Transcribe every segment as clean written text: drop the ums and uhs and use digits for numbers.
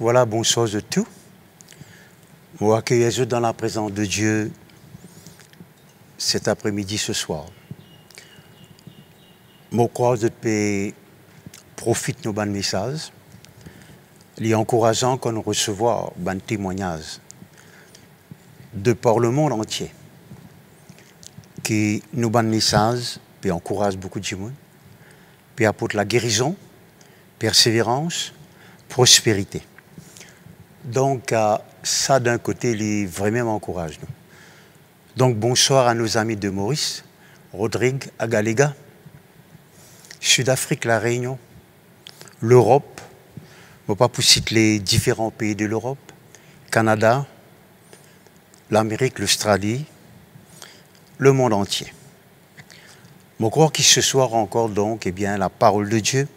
Voilà, bonsoir à tous. Vous accueillez dans la présence de Dieu cet après-midi, ce soir. Je crois que vous profitez de nos bons messages. Il est encourageant qu'on nous recevoir des témoignages de par le monde entier qui nous bons messages puis encourage beaucoup de gens, puis apporte la guérison, persévérance, prospérité. Donc, ça d'un côté, il vraiment encourage nous. Donc, bonsoir à nos amis de Maurice, Rodrigue, Agalega, Sud-Afrique, La Réunion, l'Europe, je ne vais pas pour citer les différents pays de l'Europe, Canada, l'Amérique, l'Australie, le monde entier. Je crois que ce soir encore, donc, eh bien, la parole de Dieu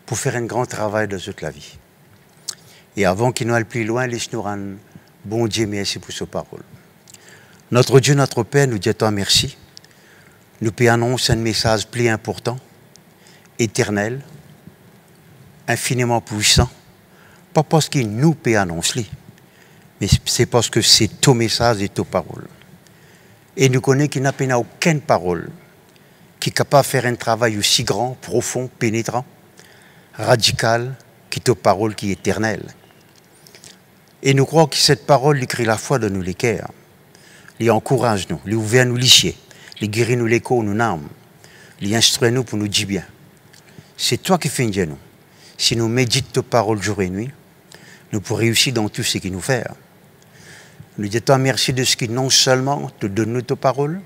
pour faire un grand travail de toute la vie. Et avant qu'il nous aille plus loin, laisse-nous rendre bon Dieu merci pour sa parole. Notre Dieu, notre Père, nous dit à toi merci. Nous peut annoncer un message plus important, éternel, infiniment puissant, pas parce qu'il nous peut annoncer, mais c'est parce que c'est ton message et ton parole. Et nous connaissons qu'il n'y a aucune parole qui est capable de faire un travail aussi grand, profond, pénétrant, radical, que ta parole qui est éternelle. Et nous croyons que cette parole lui crée la foi de nous les cœurs, lui encourage nous, lui ouvre nous lichier, lui guérit nous les corps, nous âmes, lui instruit nous pour nous dire bien. C'est toi qui fais Dieu nous. Si nous méditons ta parole jour et nuit, nous pourrons réussir dans tout ce qu'il nous fait. Nous disons toi merci de ce qui non seulement te donne nous ta parole,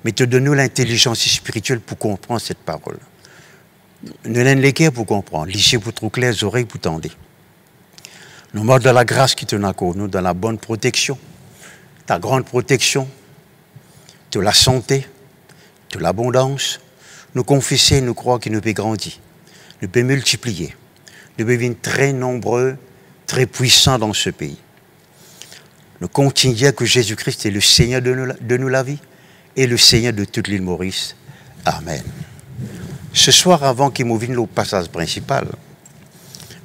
mais te donne nous l'intelligence spirituelle pour comprendre cette parole. Nous avons les cœurs pour comprendre, lichier pour trop clair, les oreilles pour tendre. Nous morts de la grâce qui te n'accorde, nous dans la bonne protection, ta grande protection, de la santé, de l'abondance. Nous confesser, nous croire que nous pouvons grandir, nous pouvons multiplier, nous pouvons devenir très nombreux, très puissants dans ce pays. Nous continuons que Jésus-Christ est le Seigneur de nous la vie et le Seigneur de toute l'île Maurice. Amen. Ce soir, avant qu'il me vienne au passage principal,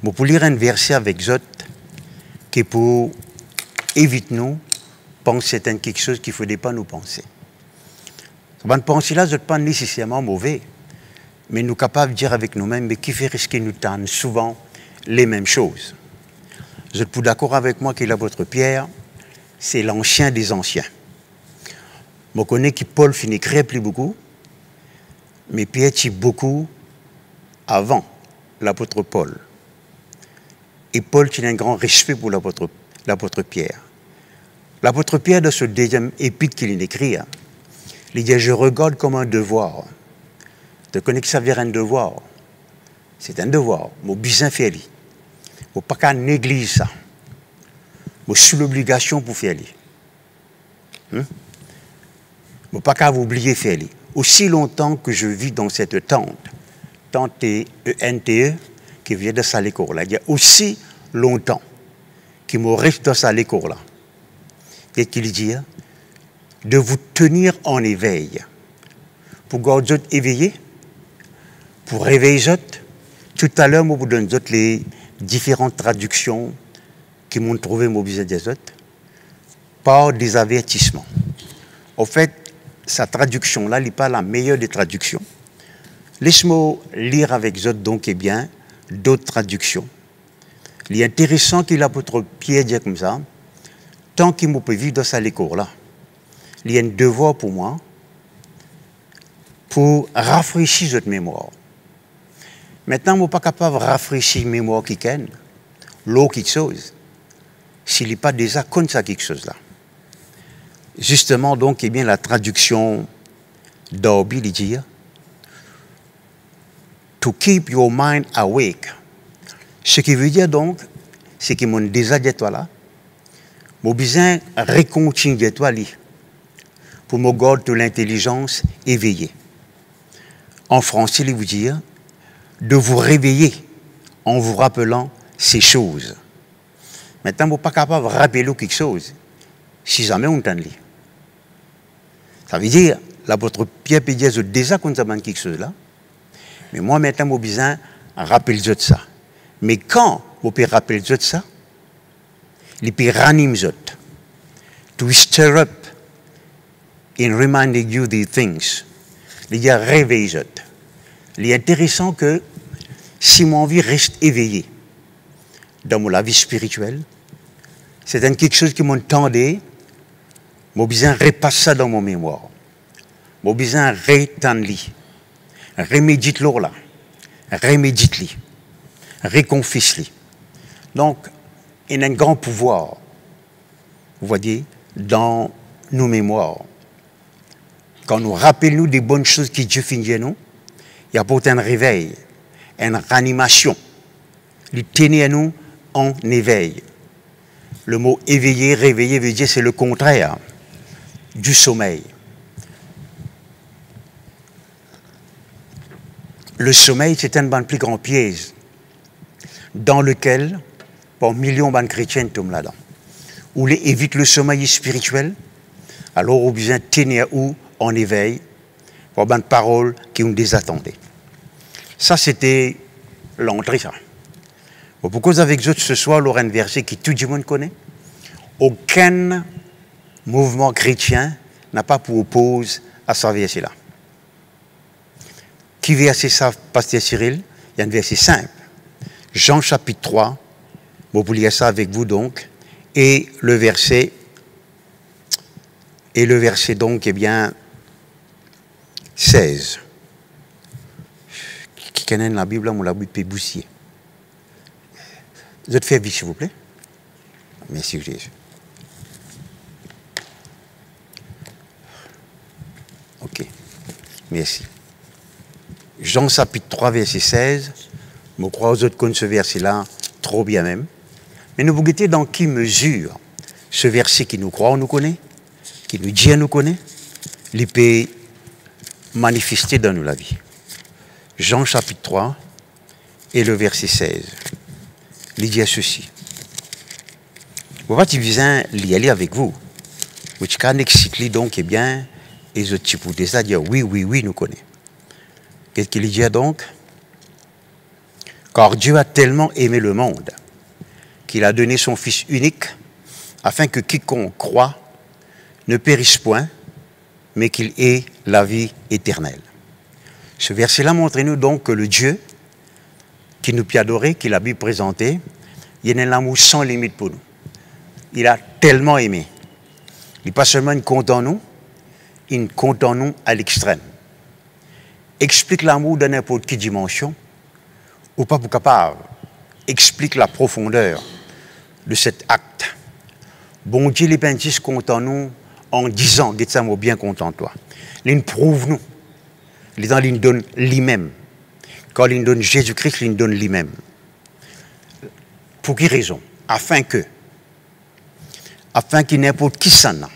je vais lire un verset avec Zot qui pour éviter nous penser à quelque chose qu'il ne faudrait pas nous penser. Cette pensée-là, ce n'est pas nécessairement mauvais, mais nous sommes capables de dire avec nous-mêmes, mais qui fait risquer nous tendre souvent les mêmes choses. Vous êtes d'accord avec moi que l'apôtre Pierre, c'est l'ancien des anciens. Je connais que Paul finit d'écrire plus beaucoup, mais Pierre dit beaucoup avant l'apôtre Paul. Et Paul tient un grand respect pour l'apôtre Pierre. L'apôtre Pierre, dans ce deuxième épître qu'il écrit, il dit « Je regarde comme un devoir ». Tu connais que ça vient un devoir. C'est un devoir. Mon besoin fait lui. Il ne faut pas négliger ça. Je suis sous l'obligation pour faire lui. Il ne faut pas oublier faire lui. Aussi longtemps que je vis dans cette tente E-N-T-E, qui vient de ça l'école là. Il y a aussi longtemps qu'il me reste dans ça l'école là. Qu'est-ce qu'il dit? De vous tenir en éveil. Pour garder éveillé, pour réveiller tout à l'heure, je vous donne les différentes traductions qui m'ont trouvé mon besoin des autres par des avertissements. En fait, sa traduction là, n'est pas la meilleure des traductions. Laisse-moi lire avec vous donc eh bien d'autres traductions. Il est intéressant que l'apôtre Pierre dit comme ça, tant qu'il me peut vivre dans sa cours là, il y a un devoir pour moi pour rafraîchir votre mémoire. Maintenant, je ne suis pas capable de rafraîchir la mémoire qui est l'eau quelque chose, s'il n'est pas déjà contre ça quelque chose là. Justement, donc, eh bien, la traduction d'Orbi, il dit to keep your mind awake. Ce qui veut dire donc, c'est que mon désir de toi là, mon besoin de continuer de toi là, pour me garder de l'intelligence éveillée. En français, il veut dire de vous réveiller en vous rappelant ces choses. Maintenant, vous n'êtes pas capable de rappeler quelque chose si jamais on t'en lit. Ça veut dire, l'apôtre Pierre peut dire déjà qu'on a quelque chose là, mais moi maintenant, j'ai besoin de rappeler ça. Mais quand vous pouvez rappeler ça. Il peut ranimer to stir up in reminding you the things. Il y a réveillé. Il est intéressant que si mon vie reste éveillée dans la vie spirituelle, c'est quelque chose qui m'entendait, j'ai besoin de repasser ça dans mon mémoire. J'ai besoin de rétendre, remédite-le là, remédite-le, reconfisse-le. Donc, il y a un grand pouvoir, vous voyez, dans nos mémoires. Quand nous rappelons des bonnes choses que Dieu fait nous, il y a pourtant un réveil, une ranimation. Il tenait à nous en éveil. Le mot éveiller, réveiller veut dire c'est le contraire du sommeil. Le sommeil, c'est un des plus grands pièges dans lequel, pour millions de chrétiens tombent là-dedans. Où les évite le sommeil spirituel, alors on a besoin de tenir où en éveil, pour des paroles qui nous désattendaient. Ça, c'était l'entrée, ça. Bon, pourquoi avec vous ce soir, il y a un verset que tout le monde connaît. Aucun mouvement chrétien n'a pas pour oppose à ce verset-là. Qui verset ça, Pasteur Cyril? Il y a un verset simple. Jean chapitre 3, vous pouvez lire ça avec vous donc, et le verset donc, eh bien, 16. Qui connaît la Bible, on l'a peut boussier. Vous êtes fait vite, s'il vous plaît. Merci Jésus. Ok. Merci. Jean chapitre 3, verset 16. Je crois aux autres qu'on ce verset-là, trop bien même. Mais nous vous guettez dans qui mesure ce verset qui nous croit, on nous connaît, qui nous dit, on nous connaît, il peut manifester dans nous la vie. Jean chapitre 3 et le verset 16. Il dit à ceci. Vous voyez, tu viens y aller avec vous. Vous pouvez expliquer donc, eh bien, et je te peux déjà dire oui, oui, oui, nous connaissons. Qu'est-ce qu'il dit donc? Car Dieu a tellement aimé le monde qu'il a donné son Fils unique afin que quiconque croit ne périsse point, mais qu'il ait la vie éternelle. Ce verset-là montre-nous donc que le Dieu qui nous peut adorer, qui l'a bien présenté, il y a un amour sans limite pour nous. Il a tellement aimé. Il n'est pas seulement une compte en nous, il compte en nous à l'extrême. Explique l'amour dans n'importe quelle dimension, ou pas pour capable. Explique la profondeur de cet acte. Bon Dieu, les pentis compte en nous en disant, dites ça, moi bien content de toi. Il prouve nous. Il donne lui-même. Quand il donne Jésus-Christ, il donne lui-même. Pour quelle raison? Afin que n'importe qui s'en a,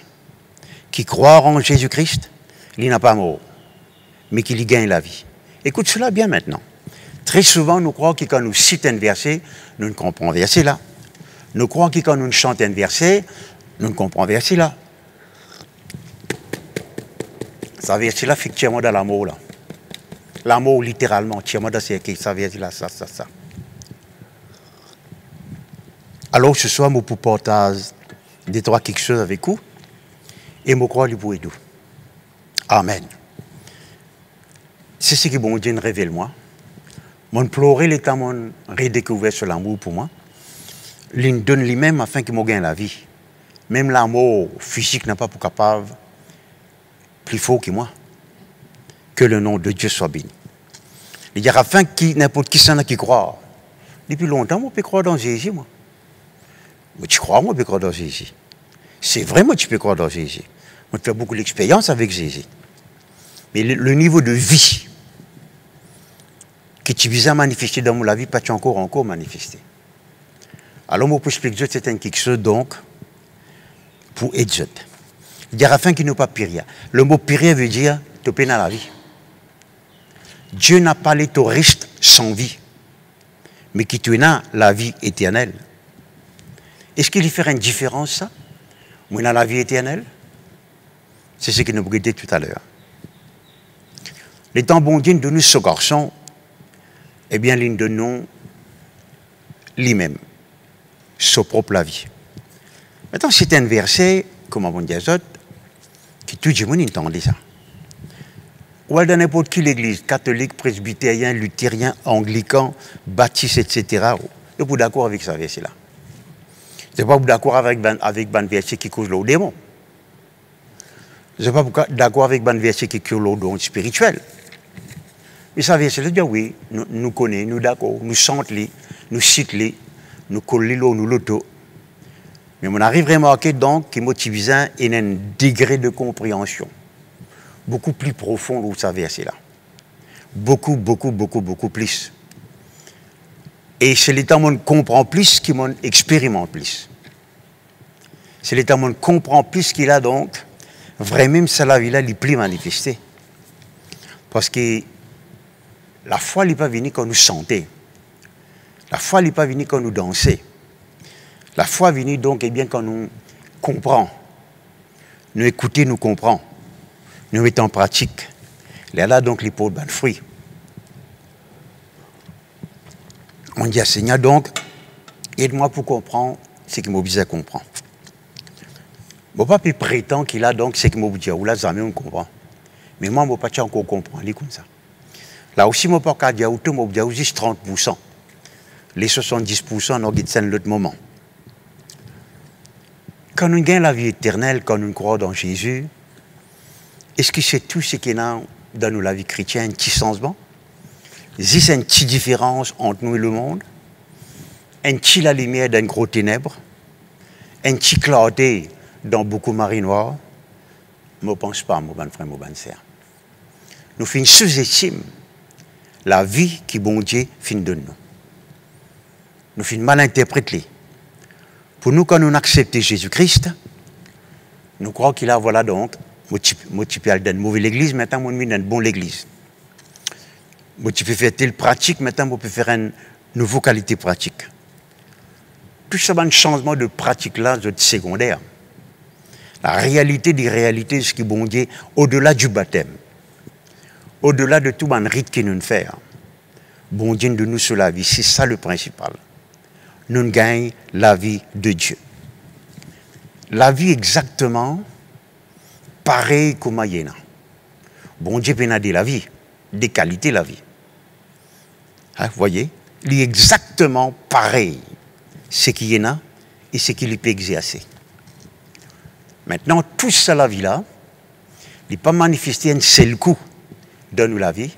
qui croit en Jésus-Christ, il n'a pas mort, mais qu'il y gagne la vie. Écoute cela bien maintenant. Très souvent, nous croyons que quand nous citons un verset, nous ne comprenons pas verset là. Nous croyons que quand nous chantons un verset, nous ne comprenons pas verset là. Ça verset là, effectivement, dans l'amour là. L'amour, littéralement, tiens-moi dans ce ça verset là, ça. Alors, ce soir, je peux partager des trois quelque chose avec vous et je crois que vous aider. Amen. C'est ce que bon Dieu révèle moi. Mon pleurer l'état mon redécouvert sur l'amour pour moi. Il donne lui-même afin qu'il me gagne la vie. Même l'amour physique n'a pas pour capable plus fort que moi. Que le nom de Dieu soit béni. Il dit afin que n'importe qui s'en a qui croit. Depuis longtemps, moi, je peux croire dans Jésus, moi. Mais tu crois, moi, je peux croire dans Jésus. C'est vrai, moi, tu peux croire dans Jésus. Moi, je fais beaucoup d'expérience avec Jésus. Mais le niveau de vie que tu visais à manifester dans la vie, pas tu encore manifesté. Alors, moi, pour expliquer, c'est quelque chose, donc, pour aider. Il dit afin qu'il ne pas périr. Le mot périr veut dire te peine à la vie. Dieu n'a pas les touristes sans vie, mais qui te n'a la vie éternelle. Est-ce qu'il y fait une différence, ça? Ou il a la vie éternelle? C'est ce que nous avons dit tout à l'heure. Les temps bon Dieu nous donne ce garçon, eh bien, il nous donne lui-même, sa propre la vie. Maintenant, c'est un verset, comme on dit, qui tout le monde entendait ça. Ou dans n'importe quelle église, catholique, presbytérien, luthérien, anglican, baptiste, etc., vous êtes d'accord avec ce verset-là. Vous n'êtes pas d'accord avec un verset qui cause le démon. Vous n'êtes pas d'accord avec un verset qui cause le don spirituel. Mais ça verset-là dit oui, nous connaissons, nous d'accord, nous sentons, nous citons, nous collons, nous l'auto. Mais on arrive à remarquer donc qu'il motive un degré de compréhension beaucoup plus profond de ce verset-là. Beaucoup plus. Et c'est l'état où on comprend plus qu'il expérimente plus. C'est l'état où on comprend plus qu'il a donc vraiment ça la vie-là, il plus manifesté. Parce que la foi n'est pas venue quand nous chantait. La foi n'est pas venue quand nous dansait. La foi est venue donc bien quand nous comprenons. Nous écoutons, nous comprenons. Nous mettons en pratique. Là donc les pots de fruits. On dit à Seigneur donc, aide-moi pour comprendre ce qui m'oblige à comprendre. Mon papa prétend qu'il a donc ce qui m'oblige à ou là jamais on comprend. Mais moi, mon papa encore comprend, il est comme ça. Là aussi, mon papa a dit à m'oblige 30%. Les 70%, on a l'autre moment. Quand nous gagnons la vie éternelle, quand nous croyons dans Jésus, est-ce que c'est tout ce qu'il y a dans la vie chrétienne, un petit changement? Est-ce une petite différence entre nous et le monde? Un petit la lumière d'un gros ténèbre? Un petit clarté dans beaucoup de marées noires? Je ne pense pas, mon bon frère, mon bonne sœur. Nous faisons sous-estime la vie qui bon Dieu fin de nous. Nous faisons mal interpréter. Pour nous, quand nous acceptons Jésus-Christ, nous croyons qu'il a, voilà donc, motivé dans une mauvaise église, maintenant, on met dans une bonne église. On peut faire telle pratique, maintenant, on peut faire une nouvelle qualité pratique. Tout ça, un changement de pratique là, c'est secondaire. La réalité des réalités, ce qui est bon Dieu, au-delà du baptême, au-delà de tout un rite qui nous fait, bon Dieu de nous sur la vie, c'est ça le principal. Nous gagnons la vie de Dieu. La vie exactement pareille comme Ayena. Bon Dieu peut nous dire la vie, des qualités de la vie. Hein, vous voyez, il est exactement pareil ce qu'il y a et ce qu'il peut exercer. Maintenant, tout ça, la vie-là, il n'est pas manifesté un seul coup dans nous la vie,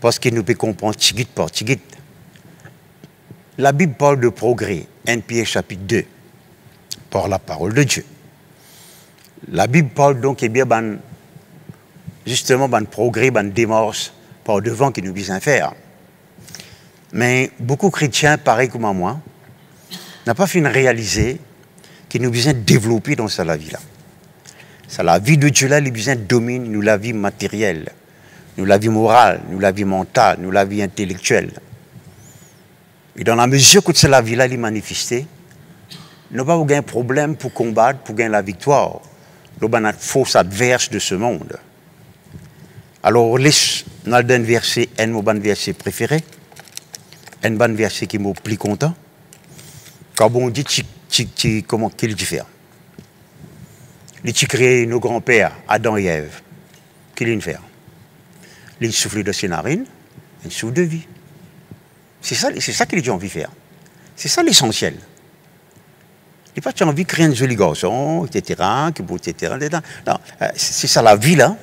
parce qu'il nous peut comprendre tigit par tigit. La Bible parle de progrès, 1 Pierre chapitre 2, par la parole de Dieu. La Bible parle donc, eh bien, justement, de progrès, de démarche par devant qui nous besoin faire. Mais beaucoup de chrétiens, pareil comme moi, n'ont pas fini de réaliser qu'ils nous besoin de développer dans la vie-là. Ça, la vie de Dieu là, les besoins dominent nous la vie matérielle, nous la vie morale, nous la vie mentale, nous la vie intellectuelle. Et dans la mesure que la vie là est manifestée, nous n'avons pas un problème pour combattre, pour gagner la victoire. Nous avons une force adverse de ce monde. Alors, nous avons un verset, un verset préféré, un bon verset qui m'a plus content. Quand on dit comment qu'il diffère. Il a créé nos grands-pères, Adam et Ève. Qu'il a fait. Il souffle de ses narines, un souffle de vie. C'est ça qu'il a envie de faire. C'est ça l'essentiel. Il n'a pas envie de créer un joli garçon, etc. Non, c'est ça la vie là.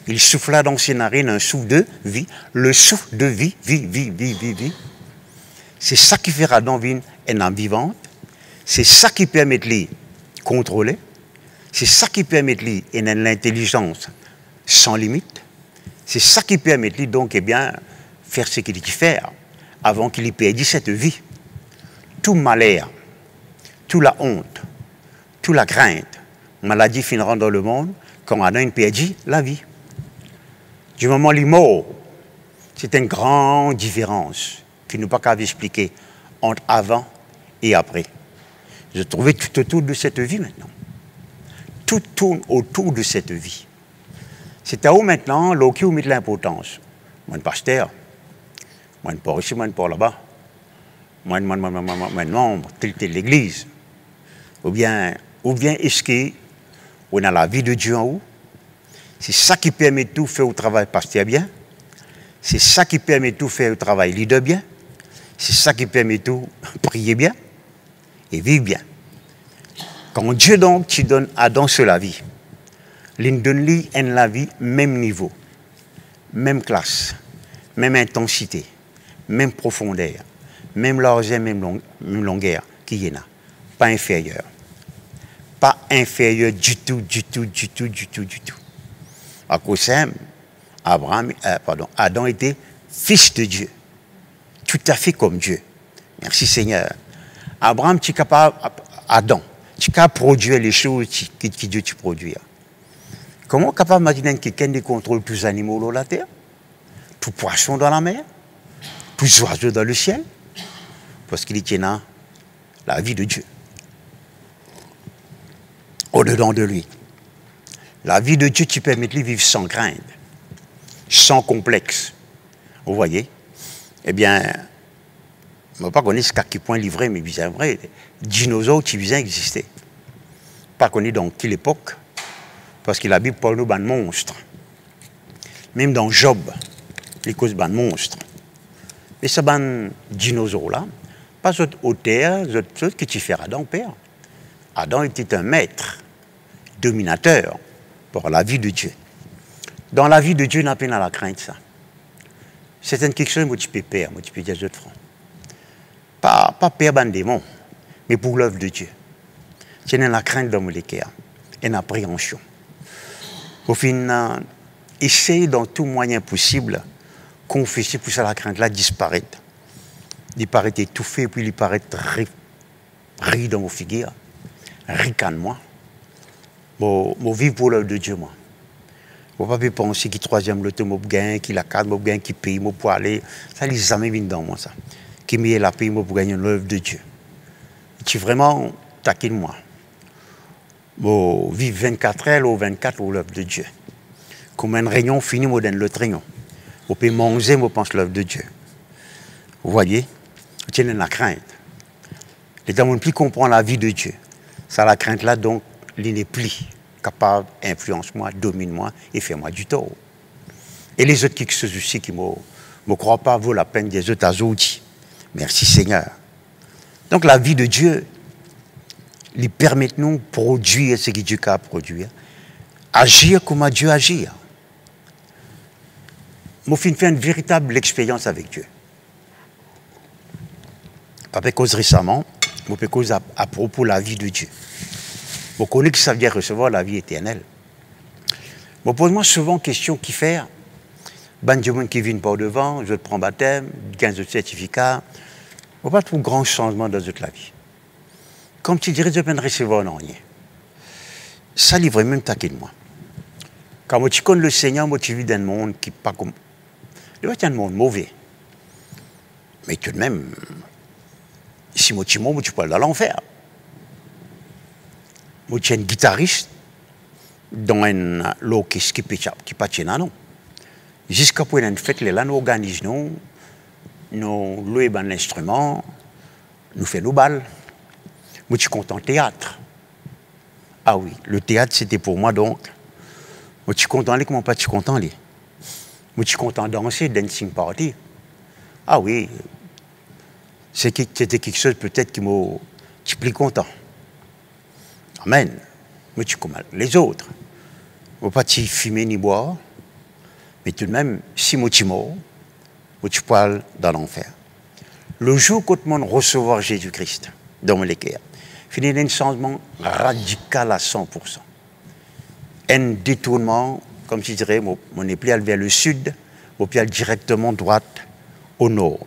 Il souffla dans ses narines un souffle de vie. Le souffle de vie, vie. C'est ça qui fera Adam une âme vivante. C'est ça qui permet de les contrôler. C'est ça qui permet de lui une intelligence sans limite. C'est ça qui permet de lui donc, eh bien, faire ce qu'il dit faire avant qu'il ait perdu cette vie. Tout malheur, toute la honte, toute la crainte, maladie finira dans le monde quand on a perdu la vie. Du moment où il est mort, c'est une grande différence qui nous pas qu'à expliquer entre avant et après. Je trouvais tout autour de cette vie maintenant. Tout tourne autour de cette vie. C'est à où maintenant, là où met de l'importance. Moi, pasteur, moi, pas ici, moi, pas là-bas. non, telle l'église. Ou bien est-ce qu'on a la vie de Dieu en haut? C'est ça qui permet tout faire au travail pasteur bien. C'est ça qui permet tout faire au travail leader bien. C'est ça qui permet tout prier bien et vivre bien. Quand Dieu donc tu donnes Adam sur la vie, il donne lui en la vie même niveau, même classe, même intensité, même profondeur, même largeur, même longueur qui y en a. Pas inférieur. Pas inférieur du tout, du tout, du tout, du tout, du tout. À cause Adam était fils de Dieu. Tout à fait comme Dieu. Merci Seigneur. Abraham, tu es capable, Adam, tu es capable de produire les choses que Dieu tu produit. Comment capable d'imaginer quelqu'un qui contrôle tous les animaux sur la terre, tous les poissons dans la mer, tous les oiseaux dans le ciel? Parce qu'il tient la vie de Dieu. Au-dedans de lui. La vie de Dieu, tu permets de vivre sans crainte, sans complexe. Vous voyez? Eh bien, je ne sais pas connaître ce qui point livré, mais c'est vrai, dinosaures qui visaient exister. Pas connu dans quelle époque, parce que la Bible parle de monstres. Même dans Job, les causes de monstres. Et ce dinosaures-là, pas cette hauteur, cette que tu fais Adam, Père. Adam était un maître, dominateur, pour la vie de Dieu. Dans la vie de Dieu, on n'a pas la crainte, ça. C'est quelque chose que tu peux perdre, tu peux dire autres francs. Pas perdre un démon, mais pour l'œuvre de Dieu. Tu as la crainte dans mon cœur, une appréhension. Au final, essaye dans tout moyen possible, confesser pour ça la crainte-là disparaître. Il paraît étouffé, puis il paraît ri dans vos figures, ricane-moi. Je vis pour l'œuvre de Dieu, moi. Je ne peux pas penser qu'il troisième loto, qu'il a quatre, qu'il paye, pour aller. Ça, les amis viennent dans moi, ça. Qui met la paye pour gagner l'œuvre de Dieu. Tu vraiment taquine moi. Je vis 24 heures ou 24 pour l'œuvre de Dieu. Comme une réunion finie, je donne l'autre réunion. Je peux manger, je pense l'œuvre de Dieu. Vous voyez? Tu as la crainte. Les gens ne plus comprendre la vie de Dieu. Ça, la crainte là, donc, il n'est plus capable d'influencer-moi, domine-moi et faire-moi du tort. Et les autres qui se aussi qui ne me croient pas vaut la peine des autres outils. Merci Seigneur. Donc la vie de Dieu, lui permet de nous produire ce que Dieu a produire. Agir comme Dieu agit. Je fais une véritable expérience avec Dieu. Pas cause récemment, mais cause à propos de la vie de Dieu. Je connais que ça veut dire recevoir la vie éternelle. Je pose-moi souvent question qui faire. Ben Dieu qui vient par devant, je prends baptême, 15 autres certificats. Je ne pas trop grand changement dans toute la vie. Comme tu dirais, je peux recevoir non rien. Ça livre même taquer de moi. Quand tu connais le Seigneur, moi tu vis dans un monde qui n'est pas comme. Il va être un monde mauvais. Mais tout de même, si moi tu mens, tu peux aller dans l'enfer. Moi je suis un guitariste dans un l'orchestre qui pas tient non. Jusqu'à pour une fête, là nous organisons, nous louons un instrument, nous faisons nos balles. Moi je suis content théâtre. Ah oui, le théâtre c'était pour moi donc. Moi je suis content comment pas je suis content les. Moi je suis content danser, dancing party. Ah oui, c'était quelque chose peut-être qui m'a plus content. Amen. Moi, tu comme les autres. Je ne vais pas fumer ni boire. Mais tout de même, si moi tu mors, tu parles dans l'enfer. Le jour où tu recevoir Jésus-Christ dans mon cœur, il y a un changement radical à 100%. Un détournement, comme je dirais, on n'est plus allé vers le sud, on est allé directement droite au nord.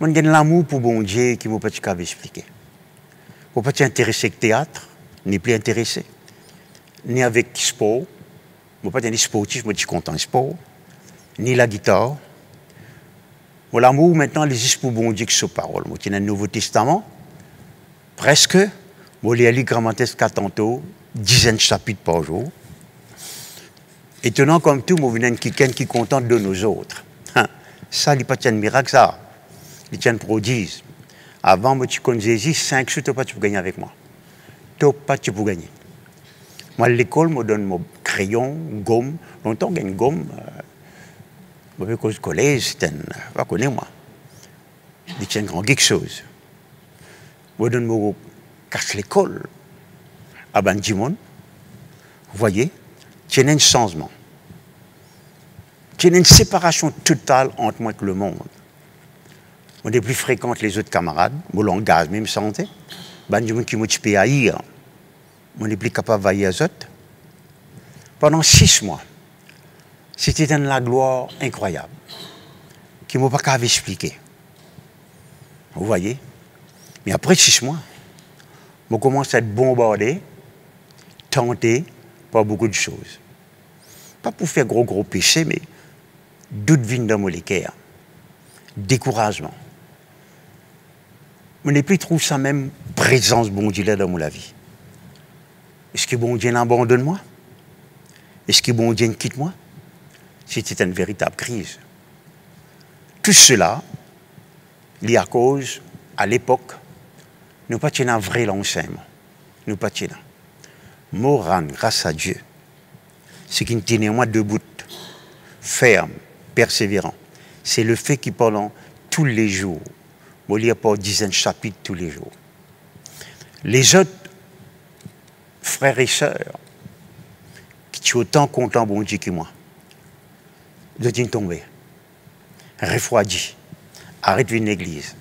On a l'amour pour bon Dieu qui ne m'a pas expliqué. Je ne suis pas intéressé avec le théâtre, ni plus intéressé, ni avec le sport. Je ne suis pas sportif, je suis content du sport, ni la guitare. L'amour, maintenant, les pour bon Dieu qui sont paroles. Je tiens un Nouveau Testament, presque, je lis Grammatique tantôt, dizaines de chapitres par jour. Étonnant comme tout, je viens quelqu'un qui est content de nous autres. Ça, il n'y a pas de miracle, ça. Il tient un prodige. Avant, moi, tu connais Jésus, 5 sous, tu n'as pas tu peux gagner avec moi. Tu n'as pas tu peux gagner. Moi, à l'école, me donne mon crayon, gomme. Longtemps, j'ai une gomme. Au collège, c'était un... Pas connais moi. C'est un grand quelque chose. Me donne mon casse l'école. À Bandimon. Vous voyez, il y a un changement. Il y a une séparation totale entre moi et le monde. On est plus fréquente les autres camarades, mon langage, même santé. Bandimon qui m'a tué à hier. On n'est plus capable de veiller aux autres. Pendant 6 mois, c'était une la gloire incroyable, qui ne m'a pas qu'à expliquer. Vous voyez? Mais après 6 mois, je commence à être bombardé, tenté par beaucoup de choses. Pas pour faire gros péchés, mais doute viennent dans mon cœur. Découragement. Je n'ai plus trouvé ça même présence bon Dieu là dans ma vie. Est-ce que bon Dieu abandonne moi? Est-ce que bon Dieu quitte moi? C'était une véritable crise. Tout cela, lié à cause, à l'époque, nous pas un vrai l'enseignement. Nous pas tenons. Moran, grâce à Dieu, ce qui nous tenait moi debout, ferme, persévérant, c'est le fait qu'il pendant tous les jours, je lis pas dizaines de chapitres tous les jours. Les autres frères et sœurs, qui sont autant contents bon Dieu que moi, de dire tomber, refroidi, arrête une église.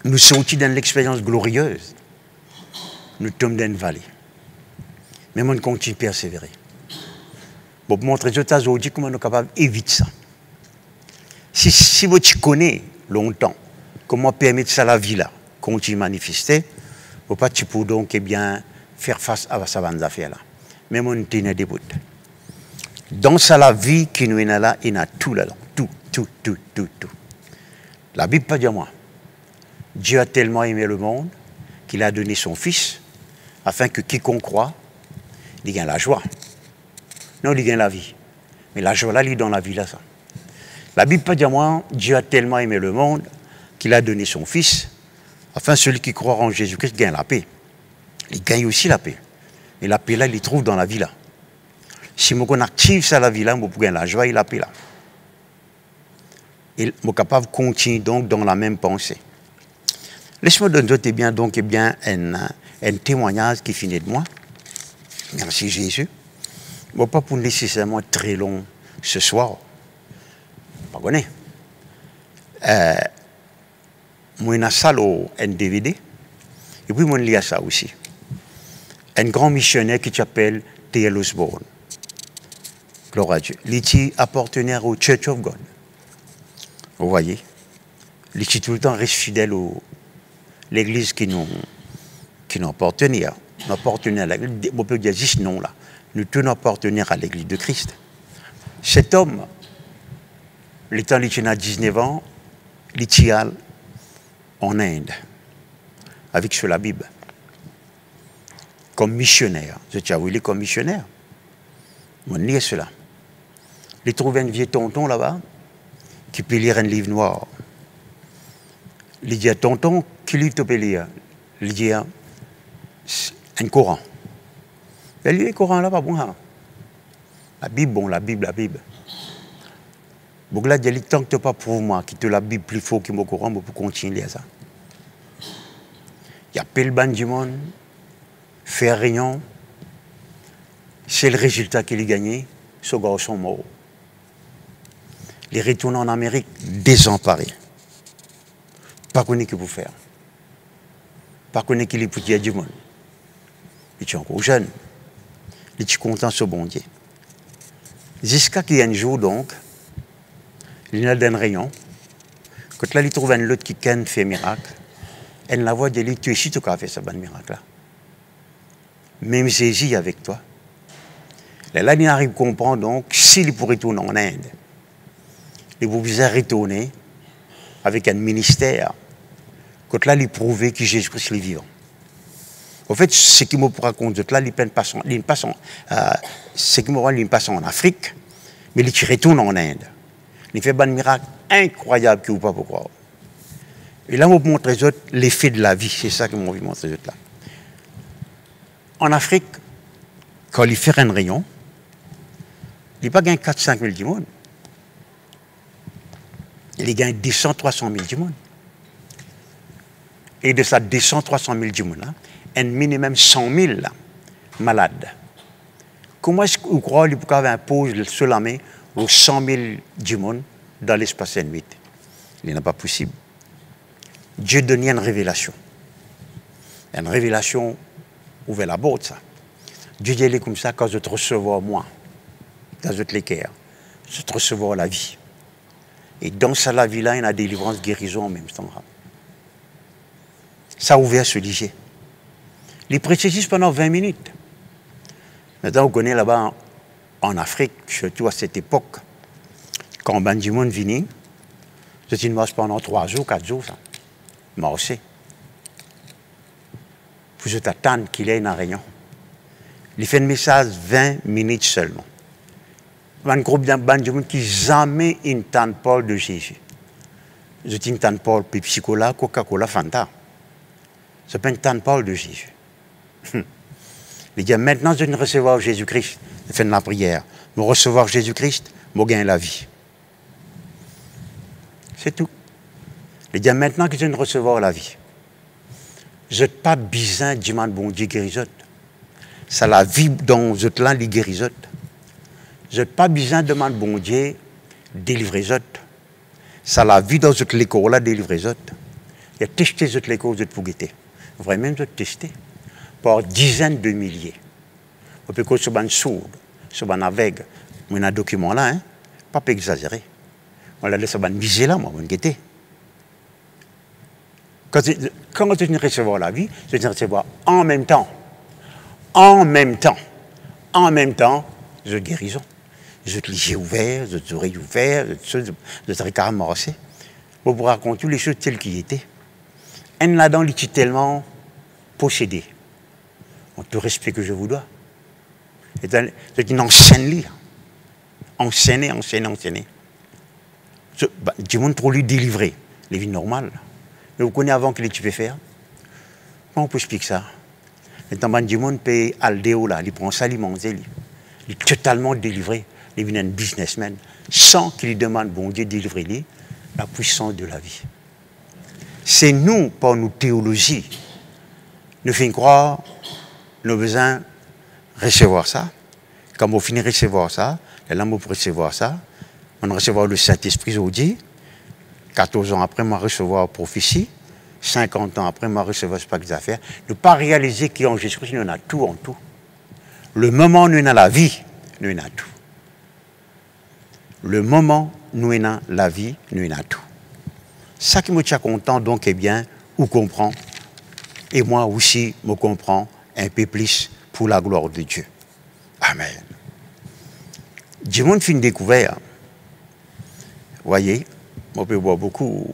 Nous sommes dans l'expérience glorieuse. Nous tombons dans une vallée. Mais on continue de persévérer. Pour montrer aux autres aujourd'hui comment nous sommes capables d'éviter ça. Si vous connaissez longtemps comment permettre ça la vie là, continue de manifester, vous ne pouvez pas donc faire face à ces affaires là. Même on tenait debout. Dans ça la vie qui nous est là, il y a tout là. Tout. La Bible pas dire moi. Dieu a tellement aimé le monde qu'il a donné son Fils afin que quiconque croit, il gagne la joie. Non, il gagne la vie. Mais la joie là, il est dans la vie là. Ça. La Bible pas dire moi, Dieu a tellement aimé le monde qu'il a donné son Fils afin que celui qui croit en Jésus-Christ gagne la paix. Il gagne aussi la paix. Et la paix là, il y trouve dans la vie là. Si on active ça la vie là, on peut gagner la joie et la paix là. Et on est capable de continuer donc dans la même pensée. Laisse-moi donner un témoignage qui finit de moi. Merci Jésus. Bon, pas pour nécessairement très long ce soir. Pas connaître. Moi, j'ai ça un DVD. Et puis, moi, lis ça aussi. Un grand missionnaire qui s'appelle T.L. Osborne. Gloire à Dieu. Il était appartenant au Church of God. Vous voyez? Il était tout le temps reste fidèle à l'église qui nous appartenait. Nous appartenons à l'église. On peut dire juste non là. Nous tenons appartenir à l'église de Christ. Cet homme, l'étant il a 19 ans, il était en Inde, avec sur la Bible, comme missionnaire. Je tiens à vous dire comme missionnaire. On lit cela. Il trouve un vieux tonton là-bas qui peut lire un livre noir. Il dit à tonton, quel livre tu peux lire? Il dit un Coran. Il lit le Coran là-bas, bon. La Bible, bon, la Bible. Donc là, il dit, tant que tu n'as pas pour moi, qui te la Bible plus fort que mon Coran, pour continuer à ça. Il appelle le ban du monde, fait rien. C'est le résultat qu'il a gagné, ce garçon mort. Il retourne en Amérique désemparé. Pas connu qu'il peut faire. Pas connu qu'il est petit du monde. Il est encore jeune. Il est content ce bon Dieu. Jusqu'à qu'il y ait un jour, donc, il a un rayon. Quand là, il trouve un autre qui fait un miracle. Elle la voit de lui, tu es ici, tu as fait ce bon miracle-là. Même Jésus avec toi. Là, il arrive à comprendre, donc, s'il pourrait retourner en Inde, il pouvait retourner avec un ministère. Quand là, il prouvait que Jésus-Christ est vivant. En fait, ce qui me raconte là, il passe en Afrique, mais il retourne en Inde. Il fait un miracle incroyable que vous ne pouvez pas croire. Et là, je vous montre l'effet de la vie. C'est ça que je vous montre là. En Afrique, quand il fait un rayon, il n'y a pas gagné 400 000 du monde. Il gagne 200 300 000 du monde. Et de ça, 200 300 000 du monde, un minimum 100 000 malades. Comment est-ce que vous croyez qu'il peut avoir un pause sur la main aux 100 000 du monde dans l'espace nuit? Il n'est pas possible. Dieu donne une révélation. Une révélation ouvre la boîte, ça. Dieu dit comme ça quand je te recevoir moi, dans votre cœur, je te recevoir la vie. Et dans la vie-là, il y a délivrance, guérison en même temps. Ça a ouvert ce liger. Il prêchait juste pendant 20 minutes. Maintenant, vous connaissez là-bas en Afrique, surtout à cette époque, quand ben du monde vient, je marche pendant 3 jours, 4 jours, ça. Marcher. Vous attendre qu'il ait une réunion. Il fait un message 20 minutes seulement. Un groupe de monde qui jamais n'entend parler de Jésus. Je dis n'entend parler de Pepsi-Cola, Coca-Cola, Fanta. Je ne pas parler de Jésus. Il dit maintenant je ne recevoir Jésus-Christ, je fais de la prière. Je recevoir Jésus-Christ, je gagne la vie. C'est tout. Il dit maintenant que je ne recevoir la vie. Je n'ai pas besoin de demander bon Dieu guérisote. C'est la vie dont je te l'ai guérisote. Je n'ai pas besoin de demander bon Dieu délivrer zote. C'est la vie dans cette école là délivrer zote. Il y a testé cette école pour guetter. Vraiment de tester. Par dizaines de milliers. On peut que ce soit sourd, ce soit aveugle. Mais un document là, hein, pas exagérer. On l'a laissé miser là, moi, on guetter. Quand je viens recevoir la vie, je viens recevoir en même temps. En même temps. En même temps, je guérison. Je te les yeux ouverts, je te oreilles ouvertes, je te carrément marché. Pour vous raconter les choses telles qu'elles étaient. Un là-dedans, il est tellement possédé. On te respect que je vous dois. C'est une enseigne. Enseigner. Du monde pour lui délivrer. Les vies normales. Mais vous connaissez avant qu'il tu peux faire. Comment on peut expliquer ça? Maintenant, du monde peut aldéo là, il prend ça, il mange, il est totalement délivré. Il est un businessman sans qu'il lui demande, bon Dieu, délivrer la puissance de la vie. C'est nous, par nos théologies, nous faisons croire, nous avons besoin de recevoir ça. Quand on finit de recevoir ça, là, on peut recevoir ça. On recevoir le Saint-Esprit aujourd'hui. 14 ans après, on recevoir la prophétie. 50 ans après, on recevoir ce paquet d'affaires. Ne pas réaliser qu'en Jésus-Christ, nous avons tout en tout. Le moment où nous avons la vie, nous avons tout. Le moment où nous avons la vie, nous avons tout. Ça qui me tient content, donc, eh bien, ou comprend. Et moi aussi, me comprends un peu plus pour la gloire de Dieu. Amen. Du monde fin découvert. Vous voyez, on peut boire beaucoup,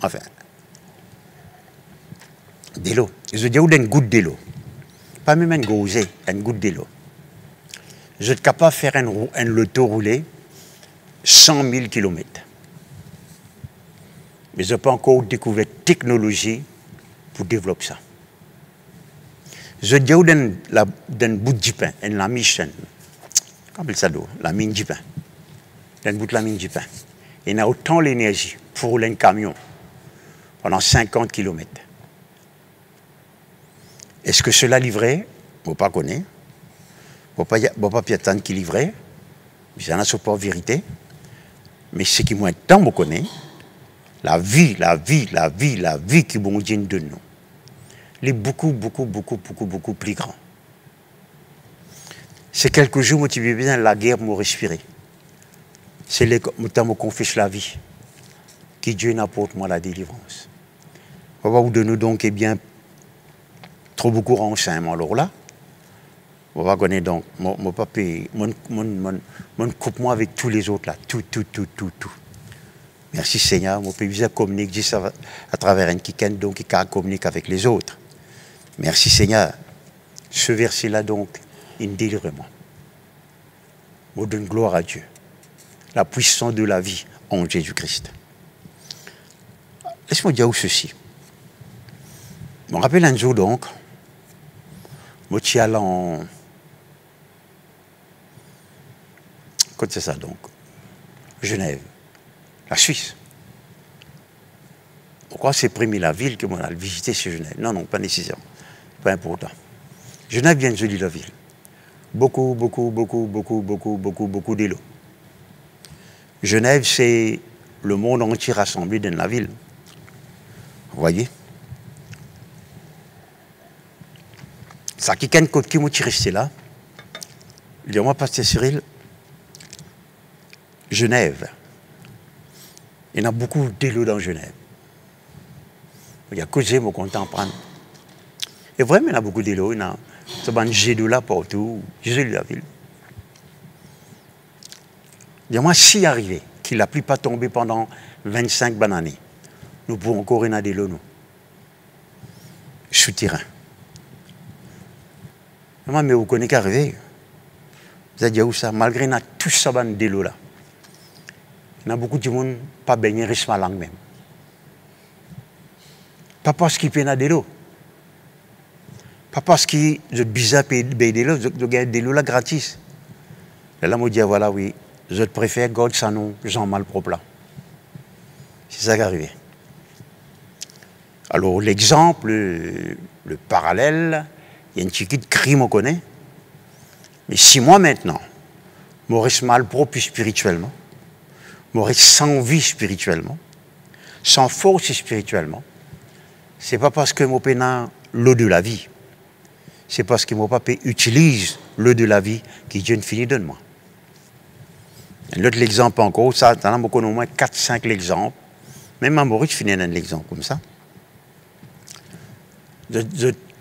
enfin, de l'eau. Je dis, une goutte de l'eau. Pas même une gauze, une goutte de l'eau. Je suis capable de faire un loto roulé 100 000 km. Mais je n'ai pas encore découvert la technologie pour développer ça. Je dis, d'un bout de pain, la mission. Comment ça s'appelle ça? La mine du pain. D'un bout de la mine du pain. Il y a autant d'énergie pour rouler un camion pendant 50 km. Est-ce que cela livrait? Je ne connais pas. Je ne sais pas qui livrait. Je n'en sais pas vérité. Mais ce qui m'a tant me connaît, la vie qui bon Dieu de nous, elle est beaucoup plus grand. C'est quelques jours où tu vis bien la guerre pour respirer. C'est le temps où je confesse la vie. Que Dieu n'apporte moi la délivrance. On va vous donner donc, eh bien, trop beaucoup de renseignements. Alors là, on va connaître donc, mon papa, mon coupe-moi avec tous les autres là. Tout. Merci Seigneur, mon pays communique juste à travers un kikan, donc qui communique avec les autres. Merci Seigneur. Ce verset-là donc, il délivre moi. On donne gloire à Dieu. La puissance de la vie en Jésus-Christ. Laisse-moi dire ceci. Je me rappelle un jour donc, je suis allé en... Quand c'est ça donc? Genève, la Suisse. Pourquoi c'est premier la ville que moi allé visiter chez Genève? Non, non, pas nécessairement. Pas important. Genève vient de jolie la ville. Beaucoup d'îlots. Genève, c'est le monde entier rassemblé dans la ville. Vous voyez? Ça qui est côté qui m'a resté là. Il dit, moi, pasteur Cyril, Genève. Il y en a beaucoup d'îlots dans Genève. Il y a causé, mon content prendre. Et vraiment, il y a beaucoup d'îlots. Il y a un jet de là partout. J'ai lu la ville. Il y a moi, si arrivé, qu'il n'a plus pas tombé pendant 25 années, nous pouvons encore en des lots, nous. Souterrain. Mais vous connaissez qu'arriver. Vous avez dit où ça? Malgré tout ça, des lots là. Il y a beaucoup de monde pas baigné riche ma langue même. Pas parce qu'il paye des lots. Pas parce qu'il est bizarre payer des lots, je gagne des lots là gratis. Et là, je me dis, voilà, oui, je préfère God ça non, j'en mal propre là. C'est ça qui est arrivé. Alors, l'exemple, le parallèle, il y a une petite crime, on connaît. Mais si moi maintenant, je reste mal propre spirituellement, je reste sans vie spirituellement, sans force spirituellement, c'est pas parce que je paye l'eau de la vie, c'est parce que mon papa utilise l'eau de la vie qui Dieu finit de moi. L'autre exemple encore, ça, on a au moins 4-5 exemples. Même à Maurice, je finis un exemple comme ça.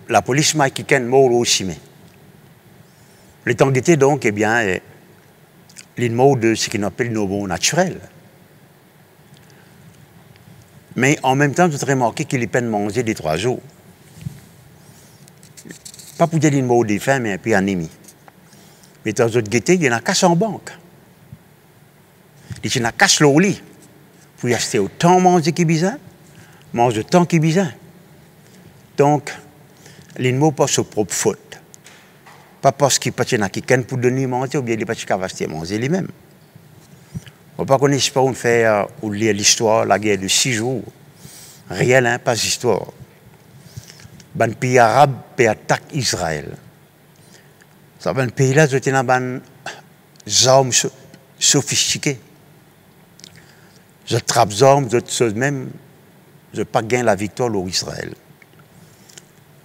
La police m'a qui mort aussi, mais. Le temps d'été, donc, eh bien, les mots de ce qu'on appelle nos mots naturels. Mais en même temps, je te remarqué qu'il est peine de manger des 3 jours. Pas pour dire les mots des fins, mais un peu anémie. Mais dans notre gaieté, il y en a casse en banque. Il y en a casse au lit. Pour y acheter autant manger qu'il besoin, manger autant qu'il besoin. Donc, les mots pas sur propre faute. Pas parce qu'il n'y a pas pour donner manger ou bien il n'y a pas de manger lui-même. On ne peut pas connaître pas où faire ou lire l'histoire, la guerre de 6 jours. Réel, hein, pas d'histoire. Un pays arabe peut attaquer Israël. Ça va un pays là, c'était un armes sophistiquées. Je trappe des armes, d'autres choses même, je n'ai pas gagné la victoire au Israël.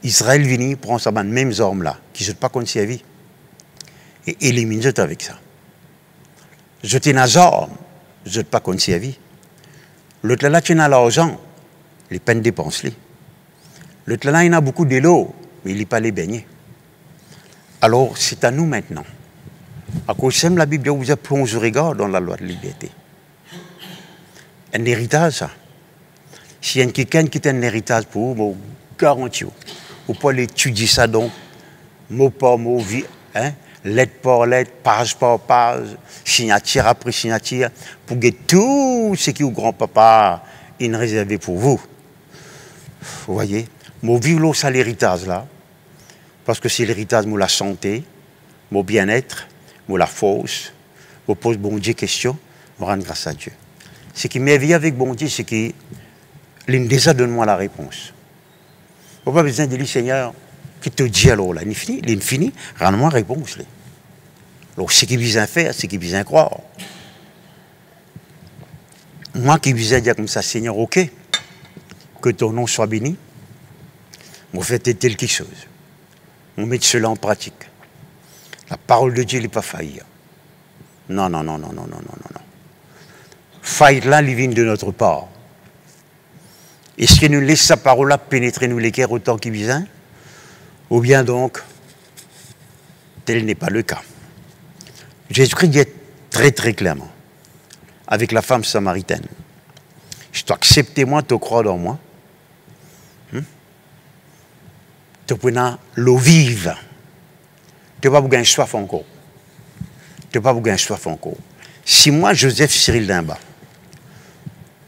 Israël vient prend ça les mêmes armes là, qui ne sont pas conservées, et élimine ça avec ça. Je tiens des armes, je ne pas conservées. L'autre là, tu as l'argent, les peines dépensées. L'autre là, il a beaucoup d'eau, mais il n'est pas les baigner. Alors, c'est à nous maintenant. À cause de la Bible, vous avez plongé le regard dans la loi de liberté. Un héritage, ça. S'il y a quelqu'un qui a un héritage pour vous, je garantis. Vous pouvez étudier ça donc, mot par mot, hein? Lettre par lettre, page par page, signature après signature, pour que tout ce que votre grand-papa a réservé pour vous. Vous voyez? Moi, vivre ça l'héritage là, parce que c'est l'héritage de la santé, mon bien-être, la force, je pose bon Dieu question, je rends grâce à Dieu. Ce qui m'éveille avec bon Dieu, c'est qu'il déjà donne-moi la réponse. Il n'y a pas besoin de dire, Seigneur, qui te dit alors là, l'infini, rends-moi la réponse. Là. Alors, ce qu'il vient faire, ce qu'il vient croire. Moi qui viens dire comme ça, Seigneur, ok, que ton nom soit béni, on fait quelque chose. On met cela en pratique. La parole de Dieu n'est pas faillir. Non. Faille là, il vient de notre part. Est-ce qu'il nous laisse sa parole là pénétrer nous les cœurs autant qu'il vient? Ou bien donc, tel n'est pas le cas. Jésus-Christ dit très très clairement, avec la femme samaritaine, je dois accepter moi, te croire dans moi. Tu peux l'eau vive. Tu ne peux pas gagner soif encore. Tu ne peux pas gagner soif encore. Si moi, Joseph Cyril Dimba,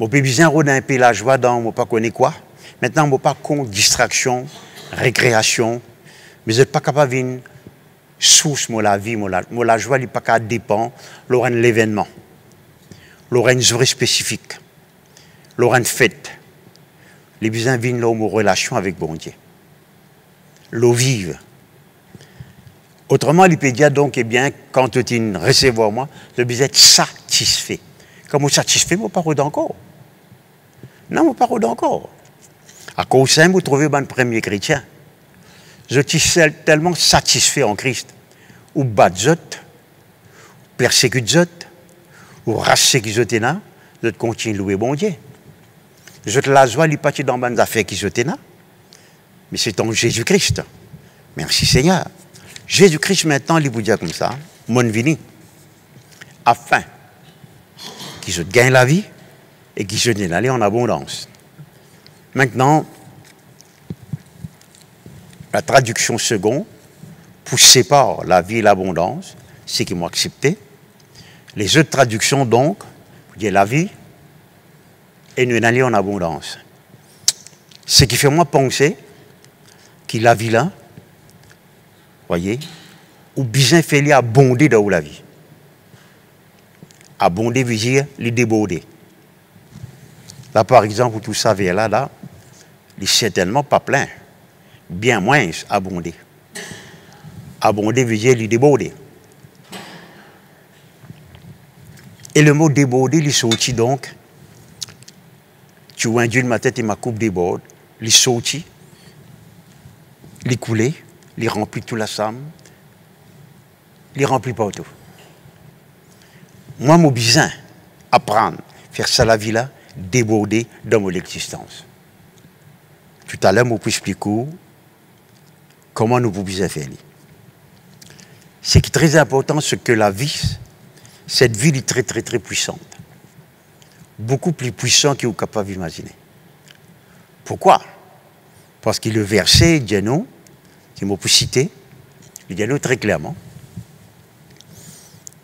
Mon besoin de un peu la joie dans mon pas connaît quoi. Maintenant, mon pas contre distraction, récréation, mais je ne suis pas capable de source de la vie, la joie n'est pas capable dépend de l'événement, une journée spécifique, une fête. Les besoins viennent là en relation avec bon Dieu. L'eau vive. Autrement, il peut dire donc, eh bien, quand tu recevoir moi, le besoin être satisfait. Comme vous satisfait, vous ne parlez d'encore. Non, vous ne parlez d'encore. À cause de ça, vous trouvez le premier chrétien. Je suis tellement satisfait en Christ. Ou bat-zot, persécute-zot, ou rasse-qui-zot-na, je continue de louer bon Dieu. Je te la joie, il n'est pas dans les affaires qui zot-na, mais c'est en Jésus-Christ. Merci Seigneur. Jésus-Christ maintenant, il vous dit comme ça, mon vini, afin qu'ils se gagnent la vie et qu'ils se donnent aller en abondance. Maintenant, la traduction seconde, pour séparer la vie et l'abondance, c'est qu'ils m'ont accepté. Les autres traductions, donc, vous dites la vie et nous aller en abondance. Ce qui fait moi penser que la vie là, voyez, ou bien fait lui abonder dans la vie. Abonder veut dire les déborder. Là, par exemple, tout ça vers là, il n'est certainement pas plein. Bien moins abonder. Abonder veut dire les déborder. Et le mot déborder, il sortit donc. Tu vois un Dieu de ma tête et ma coupe déborde. Il sortit. Il coulait. Il remplit tout la somme. Il remplit partout. Moi, mon besoin, apprendre, faire ça la vie là, déborder dans mon existence. Tout à l'heure, je vous explique comment nous pouvons faire. Ce qui est très important, c'est que la vie, cette vie est très, très, très puissante. Beaucoup plus puissante que vous êtes capable d'imaginer. Pourquoi? Parce que le verset, dit nous, si je peux citer, il dit nous très clairement,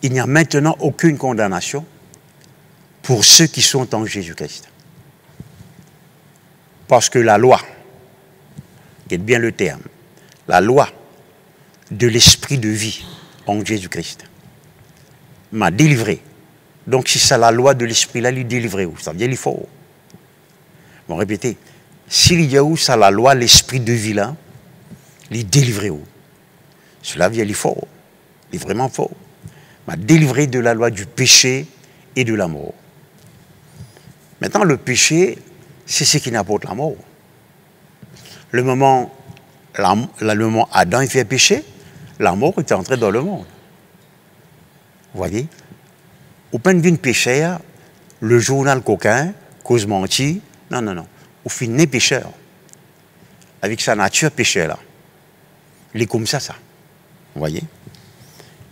il n'y a maintenant aucune condamnation pour ceux qui sont en Jésus-Christ. Parce que la loi, c'est bien le terme, la loi de l'esprit de vie en Jésus-Christ m'a délivré. Donc si c'est la loi de l'esprit là, il est délivré. Ça veut dire qu'il faut. Bon, répétez. S'il y a où ça la loi, l'esprit de vie là, il est délivré où? Cela veut dire qu'il faut. Il est vraiment faux. M'a délivré de la loi du péché et de la mort. Maintenant, le péché, c'est ce qui n'apporte la mort. Le moment Adam il fait péché, la mort est entrée dans le monde. Vous voyez? Au point de vue de pécheur, le journal coquin, cause menti, non, non, non. Au fin n'est pécheur. Avec sa nature pécheur là. Il est comme ça. Vous voyez?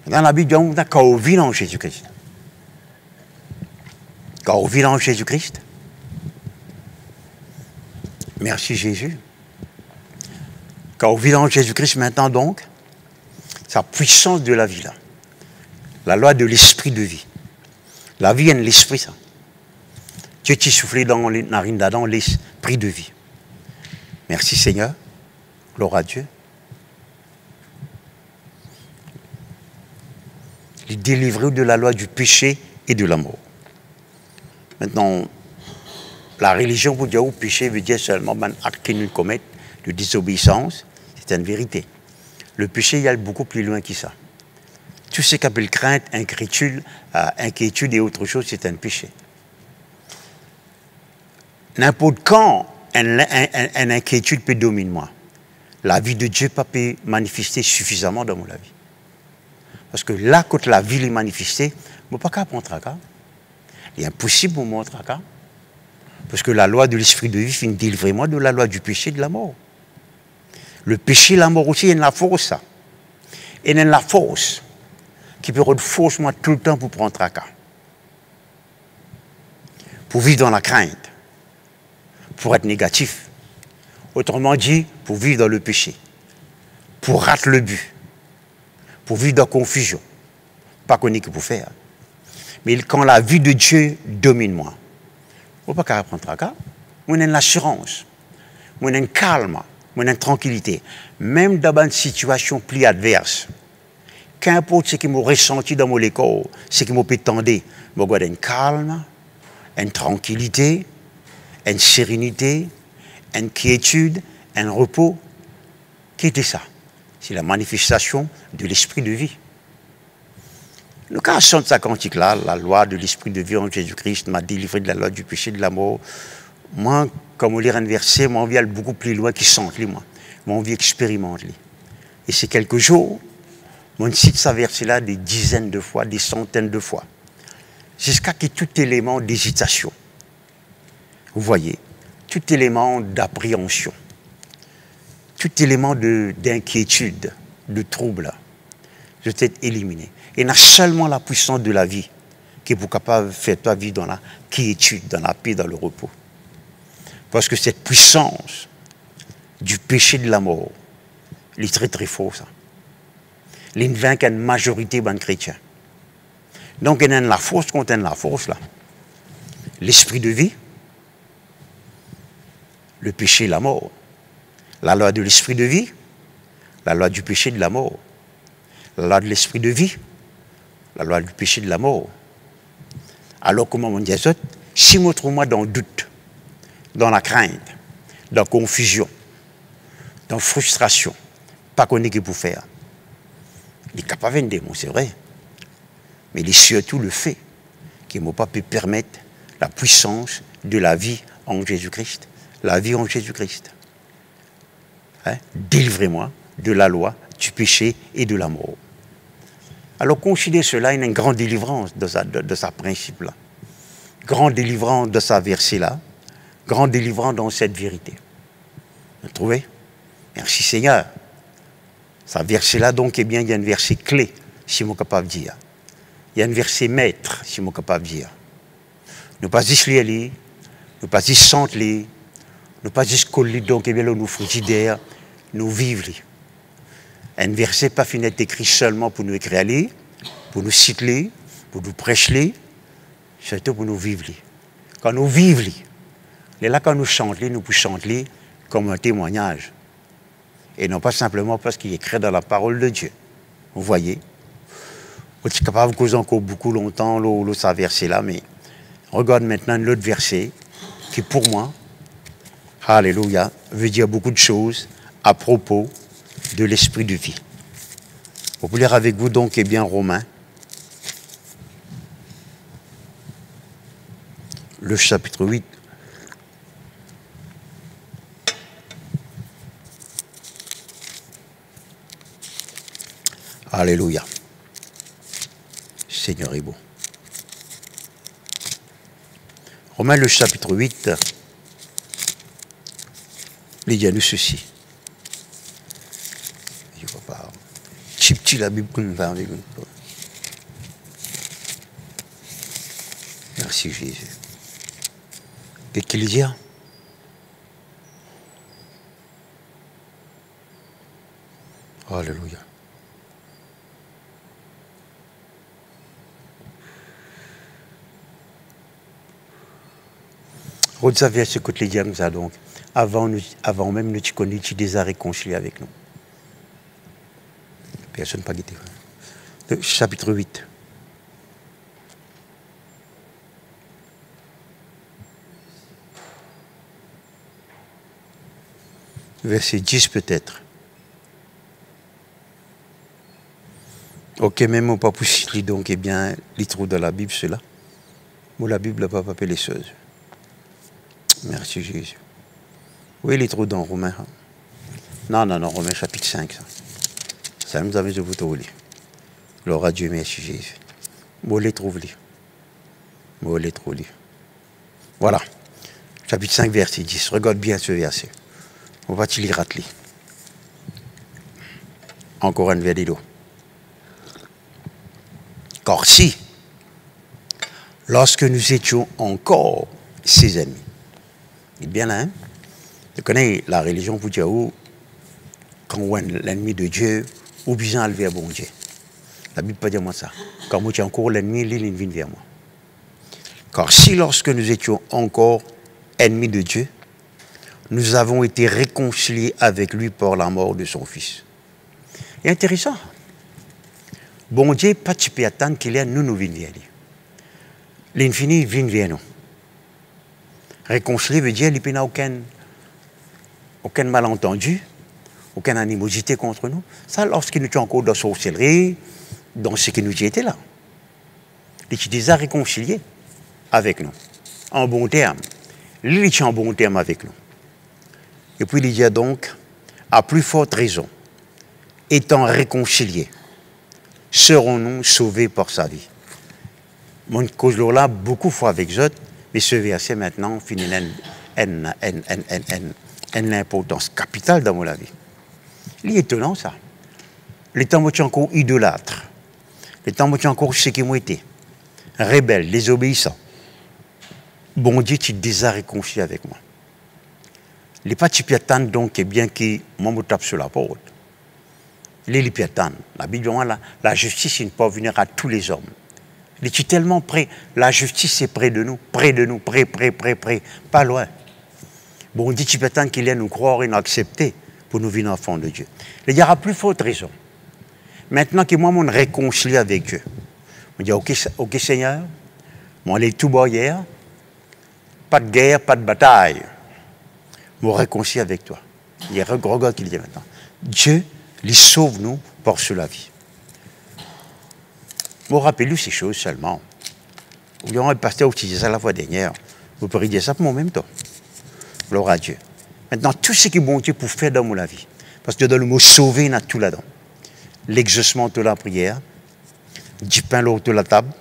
Dans la Bible, on a quand on vit en Jésus-Christ. Quand on vit en Jésus-Christ. Merci Jésus. Quand on vit en Jésus-Christ maintenant donc, sa puissance de la vie là. La loi de l'esprit de vie. La vie est l'esprit ça. Dieu t'a soufflé dans les narines d'Adam l'esprit de vie. Merci Seigneur. Gloire à Dieu. Il est délivré de la loi du péché et de la mort. Maintenant, la religion pour dire au péché veut dire seulement un acte que nous commettons de désobéissance. C'est une vérité. Le péché, il y a beaucoup plus loin que ça. Tout ce qu'on appelle crainte, inquiétude et autre chose, c'est un péché. N'importe quand une inquiétude peut dominer moi, la vie de Dieu peut manifester suffisamment dans mon vie. Parce que là, quand la vie est manifestée, je ne peux pas prendre tracas. Il est impossible pour moi tracas. Parce que la loi de l'esprit de vie finit de délivrer moi de la loi du péché et de la mort. Le péché et la mort aussi, il y a la force. Ça. Et il y a la force qui peut rendre force moi tout le temps pour prendre tracas. Pour vivre dans la crainte. Pour être négatif. Autrement dit, pour vivre dans le péché. Pour rater le but. Pour vivre dans la confusion. Pas qu'on ait que pour faire. Mais quand la vie de Dieu domine moi, On ne peut pas apprendre à ça. On a une assurance, on a une calme, on a une tranquillité. Même dans une situation plus adverse, qu'importe ce que je ressenti dans mon école, ce que je peux tendre, je garde une calme, une tranquillité, une sérénité, une quiétude, un repos. Qui était ça? C'est la manifestation de l'esprit de vie. Le cas de sa cantique-là, la loi de l'esprit de vie en Jésus-Christ m'a délivré de la loi du péché, de la mort. Moi, comme on lit un verset, moi, on vient beaucoup plus loin qu'il sente, moi. Moi, on vient expérimenter. Et c'est quelques jours, on cite ce verset-là des dizaines de fois, des centaines de fois. Jusqu'à qu'il y ait tout élément d'hésitation. Vous voyez, tout élément d'appréhension, tout élément d'inquiétude, de trouble, je t'ai éliminé. Et il y a seulement la puissance de la vie qui est capable de faire toi vivre dans la quiétude, dans la paix, dans le repos. Parce que cette puissance du péché de la mort, elle est très très fort, ça. Il y a une majorité de chrétiens. Donc il y a la force contre la force, là. L'esprit de vie, le péché, la mort. La loi de l'esprit de vie, la loi du péché de la mort. La loi de l'esprit de vie, la loi du péché de la mort. Alors comment on dit ça? Si je trouve moi dans le doute, dans la crainte, dans la confusion, dans la frustration, pas qu'on est qui pour faire. Il est capable d'un démon, c'est vrai. Mais il est surtout le fait qu'il ne m'a pas pu permettre la puissance de la vie en Jésus-Christ. La vie en Jésus-Christ. Hein? Délivrez-moi de la loi, du péché et de la mort. Alors considérez cela, il y a une grande délivrance de sa principe-là. Grande délivrance de sa verset-là. Grande délivrance dans cette vérité. Vous trouvez? Merci Seigneur. Sa verset-là, donc, eh bien, il y a un verset clé, si je suis capable de dire. Il y a un verset maître, si je suis capable de dire. Nous pas juste lire, nous pas juste sentir, nous pas juste coller, donc, eh bien, nous frigidaires, nous vivre. Un verset pas fini d'être écrit seulement pour nous écrire, pour nous citer, pour nous prêcher, surtout pour nous vivre. Quand nous vivons, et là, quand nous chantons, nous pouvons chanter comme un témoignage. Et non pas simplement parce qu'il est écrit dans la parole de Dieu. Vous voyez? On est capable de causer encore beaucoup longtemps ce verset-là, mais regarde maintenant l'autre verset qui, pour moi, alléluia, veut dire beaucoup de choses à propos de l'esprit de vie. Vous pouvez lire avec vous donc, eh bien, Romains, le chapitre 8. Alléluia. Seigneur est bon. Romains, le chapitre 8, il dit à nous ceci. Je ne vois pas. Petit la Bible qu'on va avec nous. Merci Jésus. Qu'est-ce qu'il dit? Alléluia. Vous savez ce que les diams ça donc. Avant même nous tu connais, tu déjà réconcilié avec nous. Personne n'a pas guetté. Le chapitre 8. Verset 10 peut-être. Ok, même on pas poussé donc, eh bien, les trous de la Bible, cela. Moi, la Bible n'a pas appelé les choses. Merci Jésus. Oui, les trous dans Romains. Non, Romains chapitre 5. Ça nous avait de vous trouver. Gloire à Dieu, merci Jésus. Moi, les trouve. Moi, les trouve. Voilà. Chapitre 5, verset 10. Regarde bien ce verset. On va te lire atteler. Encore un verset d'eau. Car si, lorsque nous étions encore ses ennemis, il est bien là, hein? Tu connais la religion pour dire où, quand on est l'ennemi de Dieu, ou bien enlever à bon Dieu. La Bible ne peut pas dire moi ça. Quand moi tu es encore l'ennemi, il vient vers moi. Car si lorsque nous étions encore ennemis de Dieu, nous avons été réconciliés avec lui par la mort de son Fils. C'est intéressant. Bon Dieu, pas tu peux attendre qu'il y ait nous venir. L'infini vient vers nous. Réconcilier veut dire qu'il n'y a aucun malentendu, aucune animosité contre nous. Ça, lorsqu'il nous tient encore dans sorcellerie, dans ce qui nous était là. Il est déjà réconcilié avec nous, en bon terme. Il est en bon terme avec nous. Et puis il dit donc, à plus forte raison, étant réconciliés, serons-nous sauvés par sa vie. Mon cause là beaucoup de fois avec eux, mais ce verset maintenant finit l'importance capitale dans ma vie. Il est étonnant ça. Les temps où tu es encore idolâtre, les temps où tu es encore ce qui m'ont été, rebelle, désobéissant. Bon Dieu, tu es déjà réconcilié avec moi. Les pas tu peux attendre donc bien que moi me tape sur la porte. Les peut attendre. La Bible dit la justice ne peut pas venir à tous les hommes. Il est tellement près. La justice est près de nous, près, pas loin. Bon Dieu, tu peux attendre qu'il ait nous croire et nous accepter pour nous venir enfants de Dieu. Il y aura plus forte raison. Maintenant que moi, je me réconcilie avec Dieu, je dis ok Seigneur, moi, les tout bas hier, pas de guerre, pas de bataille. Je me réconcilie avec toi. Il y a un regarde qu'il dit maintenant. Dieu, il sauve nous par sur la vie. Je me rappelle ces choses seulement. Il y a un pasteur qui disait ça la fois dernière. Vous pourriez dire ça pour moi en même temps. Gloire à Dieu. Maintenant, tout ce qui est bon Dieu pour faire dans la vie. Parce que dans le mot sauver, il y a tout là-dedans. L'exaucement de la prière, du pain l'eau de la table,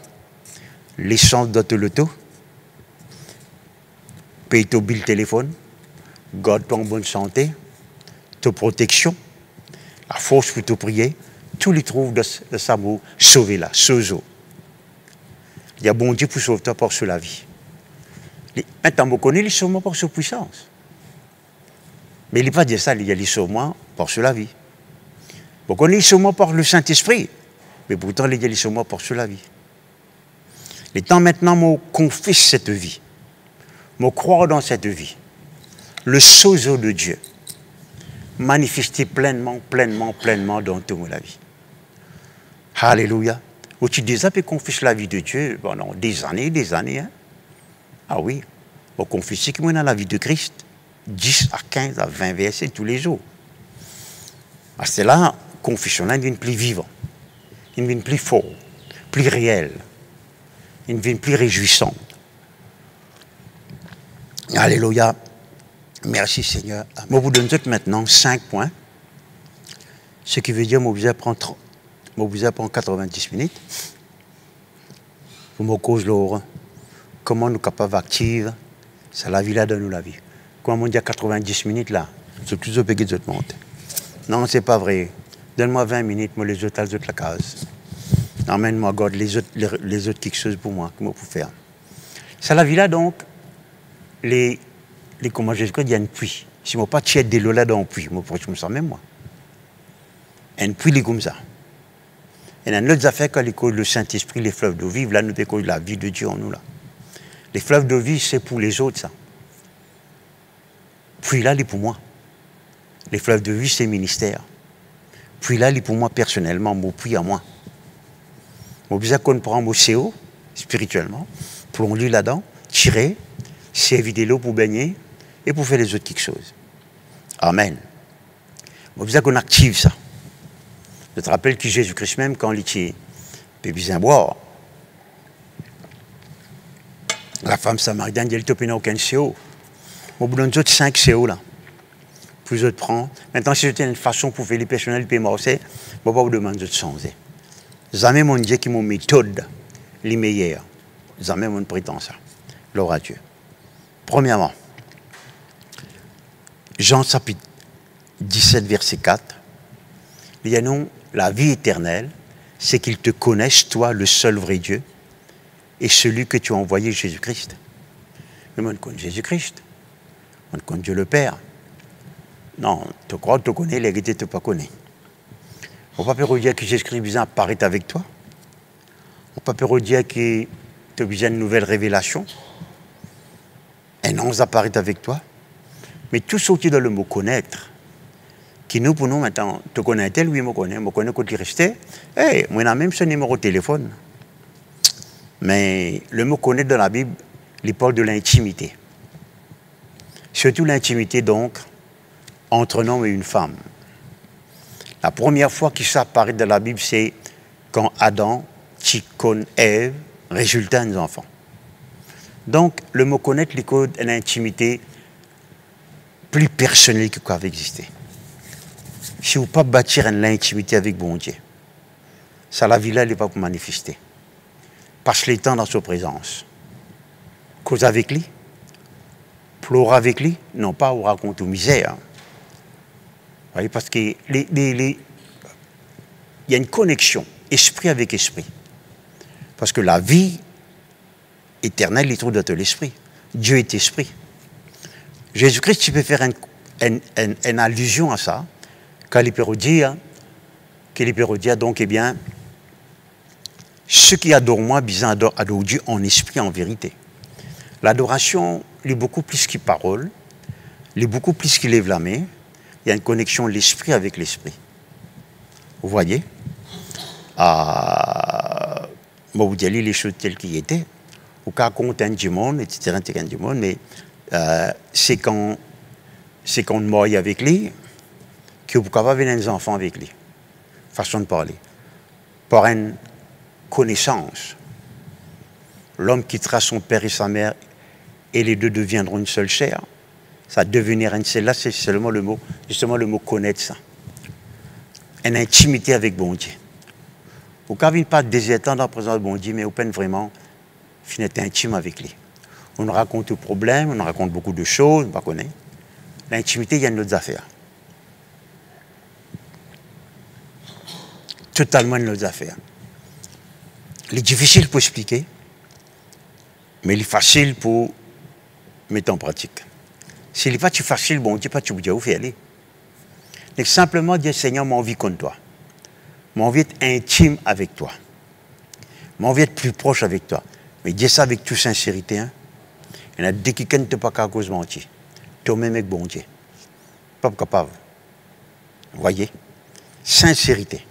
l'essence de l'auto, paye ton bill téléphone, garde ton bonne santé, ta protection, la force pour te prier, tout les trouve de sa mot, sauver là, sozo. Il y a bon Dieu pour sauver toi par sur la vie. Maintenant, vous connaissez les sauvements par sa puissance. Mais il n'est pas dit ça, il y a les sauvements par sur la vie. Vous connaissez les sauvements par le Saint-Esprit, mais pourtant, il y a les sauvements par sur la vie. Le temps maintenant, je confesse cette vie. Je crois dans cette vie. Le sozo de Dieu manifesté pleinement dans toute la vie. Alléluia. Où tu déjà peux confesser la vie de Dieu pendant des années. Hein? Ah oui. On confesse que moi dans la vie de Christ, 10 à 15 à 20 versets tous les jours. À cela, confession là, il devient plus vivant. Il devient plus fort, plus réel. Il devient plus réjouissant. Alléluia. Merci Seigneur. Je vous donne maintenant 5 points. Ce qui veut dire que je vais prendre 90 minutes. Pour me cause l'or. Comment nous sommes capables d'activer. C'est la vie là dans nous la vie. Quand on dit 90 minutes là, c'est tout ce que je monte. Non, c'est pas vrai. Donne-moi 20 minutes, moi les autres, la case. Emmène-moi, garde les autres quelque chose pour moi, comment pour faire. C'est la vie là donc, comment je dis, il y a un puits. Si je ne pas tirer de l'eau là dans un puits, je me sens même moi. Un puits, est comme ça. Et dans notre affaire, quand le Saint-Esprit, les fleuves d'eau vive, là, nous avons la vie de Dieu en nous là. Les fleuves d'eau vive, c'est pour les autres, ça. Puis là, il est pour moi. Les fleuves de vie, c'est ministère. Puis là, il est pour moi personnellement, mon puits à moi. Mon besoin qu'on prend mon CO, spirituellement, plonger là-dedans, tirer, servir de l'eau pour baigner et pour faire les autres quelque chose. Amen. Mon besoin qu'on active ça. Je te rappelle que Jésus-Christ même, quand il était besoin de boire, la femme samaritaine, elle n'a aucun CO. On vous donne 5 CO là. Puis je te prends. Maintenant, si c'était une façon pour faire les personnels, puis marcher, je ne vais pas vous demander de changer. Jamais mon Dieu qui mon méthode, les meilleures. Jamais mon prétend ça. Gloire à Dieu. Premièrement, Jean chapitre 17, verset 4. Il y a non, la vie éternelle, c'est qu'ils te connaissent, toi, le seul vrai Dieu, et celui que tu as envoyé, Jésus-Christ. Mais moi, je connais Jésus-Christ. Moi, je connais Dieu le Père. Non, tu crois que tu connais, la vérité, tu ne pas connais. On ne peut pas dire que Jésus-Christ apparaît avec toi. On ne peut pas dire que tu as besoin de nouvelles révélations. Un ange apparaît avec toi. Mais tout ce qui est dans le mot connaître, qui nous, pour nous, maintenant, te connais tel, oui, me connais quand il restait. Hey, moi, on a même ce numéro de téléphone. Mais le mot connaître dans la Bible, il parle de l'intimité. Surtout l'intimité, donc, entre un homme et une femme. La première fois qu'il s'apparaît dans la Bible, c'est quand Adam, Ticon, Ève, résultat des enfants. Donc, le mot connaître, il code une intimité plus personnelle que quoi exister. Si vous ne pouvez pas bâtir une intimité avec bon Dieu, ça, la vie là, elle n'est pas pour manifester. Passe les temps dans sa présence. Cause avec lui, pleure avec lui, non pas ou raconte aux misères. Vous voyez, parce qu'il y a une connexion, esprit avec esprit. Parce que la vie éternelle, il trouve dans l'esprit. Dieu est esprit. Jésus-Christ, tu peux faire une allusion à ça, quand il peut dire, donc, eh bien, ceux qui adorent moi, bien adorent Dieu en esprit, en vérité. L'adoration, il est beaucoup plus qu'il parole, il est beaucoup plus qu'il lève la main. Il y a une connexion de l'esprit avec l'esprit. Vous voyez? Moi, vous dites les choses telles qu'elles étaient. Au cas content du monde, etc., du monde, mais c'est quand on meurt avec lui que vous pouvez avoir des enfants avec lui. Façon de parler. Par une connaissance. L'homme quittera son père et sa mère et les deux deviendront une seule chair. Ça devenir une seule. Là, c'est seulement le mot, justement le mot connaître ça. Une intimité avec bon Dieu. Vous n'avez pas désertant dans la présence de bon Dieu, mais vous pouvez vraiment finir intime avec lui. On nous raconte le problème, on nous raconte beaucoup de choses, on ne pas connaître. L'intimité, il y a d'autres affaires. Totalement d'autres affaires. Il est difficile pour expliquer, mais il est facile pour mettre en pratique. S'il n'est pas si facile, bon Dieu, pas tu peux faire aller. Donc simplement dire, Seigneur, mon envie contre toi. Mon envie d'être intime avec toi. Mon envie d'être plus proche avec toi. Mais dis ça avec toute sincérité. Hein? Il y en a des qui ne sont pas qu'à cause mentir. Toi-même avec bon Dieu. Pas capable. Vous voyez? Sincérité.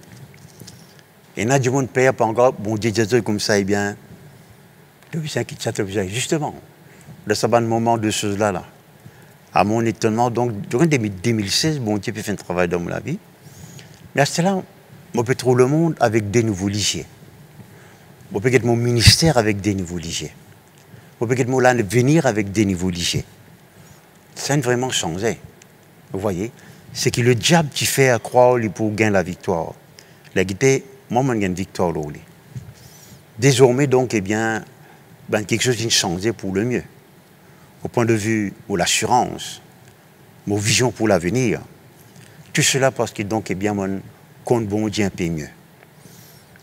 Et il y en a du monde père, pas encore, bon Dieu, Jésus comme ça, eh bien, justement, le sabbat de moment de choses-là, là. À mon étonnement, donc, durant 2016, bon Dieu peut faire un travail dans ma vie. Mais à cela, on peut trouver le monde avec des nouveaux ligiers. On peut être mon ministère avec des nouveaux ligiers. On peut être mon venir avec des nouveaux ligiers. Ça n'a vraiment changé. Vous voyez? C'est que le diable qui fait croire pour gagner la victoire. La guité, moi, je gagne une victoire. Là. Désormais, donc, eh bien, quelque chose qui a changé pour le mieux. Au point de vue de l'assurance, mon vision pour l'avenir. Tout cela parce que, donc, eh bien, mon compte bon Dieu un peu mieux.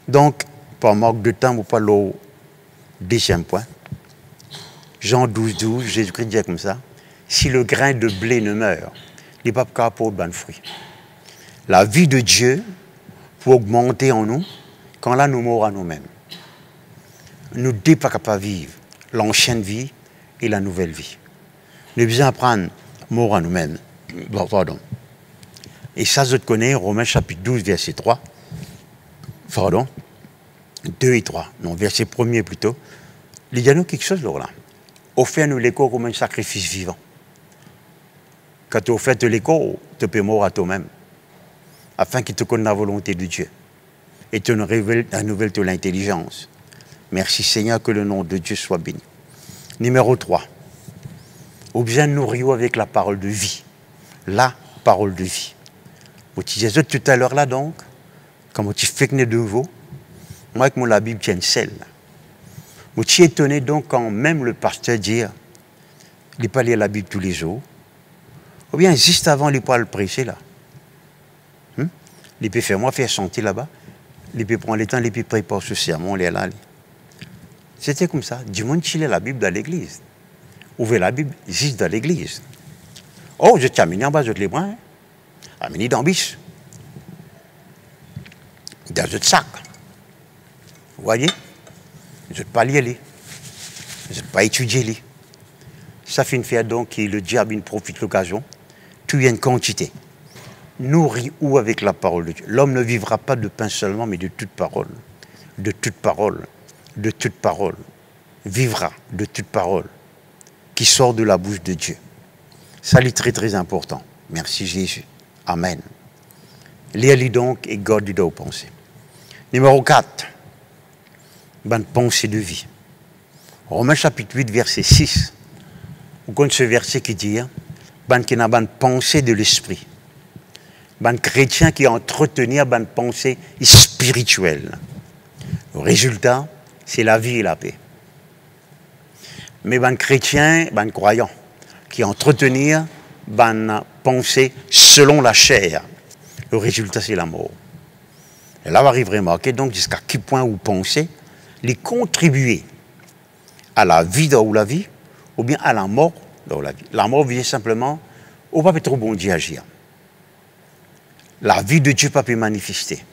Donc, par manque de temps, je parle au deuxième point. Jean 12, 12, Jésus-Christ dit comme ça, si le grain de blé ne meurt, il n'est pas capable de porter de fruits. La vie de Dieu, pour augmenter en nous, quand là, nous mourons à nous-mêmes. Nous ne sommes pas capables de vivre l'ancienne vie et la nouvelle vie. Nous devons apprendre à mourir à nous-mêmes. Bon, pardon. Et ça, je connais, Romains chapitre 12, verset 3. Pardon. 2 et 3. Non, verset 1er plutôt. Il y a nous quelque chose là. Offre-nous l'écho comme un sacrifice vivant. Quand tu offres l'écho, tu peux mourir à toi-même. Afin qu'il te connaisse la volonté de Dieu. Et tu nous révèles la nouvelle de l'intelligence. Merci Seigneur, que le nom de Dieu soit béni. Numéro 3. Au besoin de nourrir avec la parole de vie. La parole de vie. Vous disais tout à l'heure là donc, comme tu fais que de nouveau, moi avec la Bible tient celle. Je suis étonné donc quand même le pasteur dit, il n'est pas lire la Bible tous les jours, ou bien juste avant, il n'est pas le prêcher là. Il peut faire moi faire chanter là-bas, il peut prendre le temps, il peut préparer ce sermon, il est là. C'était comme ça. Du monde qui lit la Bible dans l'église. Ouvrez la Bible juste dans l'église. Oh, je t'ai amené en bas, je te les bras. Amené dans le biche. Dans le sac. Vous voyez? Je ne peux pas y aller. Je n'ai pas étudié les. Ça fait une faire donc que le diable il profite de l'occasion. Tout y a une quantité. Nourris ou avec la parole de Dieu. L'homme ne vivra pas de pain seulement, mais de toute parole. De toute parole. De toute parole. Vivra de toute parole qui sort de la bouche de Dieu. Ça, c'est très très important. Merci Jésus. Amen. Lire donc et garder aux pensées. Numéro 4. Bonne pensée de vie. Romains chapitre 8, verset 6. Vous connaissez ce verset qui dit, ben qui n'a bonne pensée de l'esprit. Ben chrétien qui entretenir bonne pensée spirituelle. Le résultat, c'est la vie et la paix. Mais ben chrétien, ben croyant, qui entretenir ben pensée selon la chair. Le résultat, c'est la mort. Et là, on arrive à remarquer donc jusqu'à quel point vous pensez les contribuer à la vie dans la vie ou bien à la mort dans la vie. La mort vient simplement au pas trop bon Dieu agir. La vie de Dieu pas peut manifester.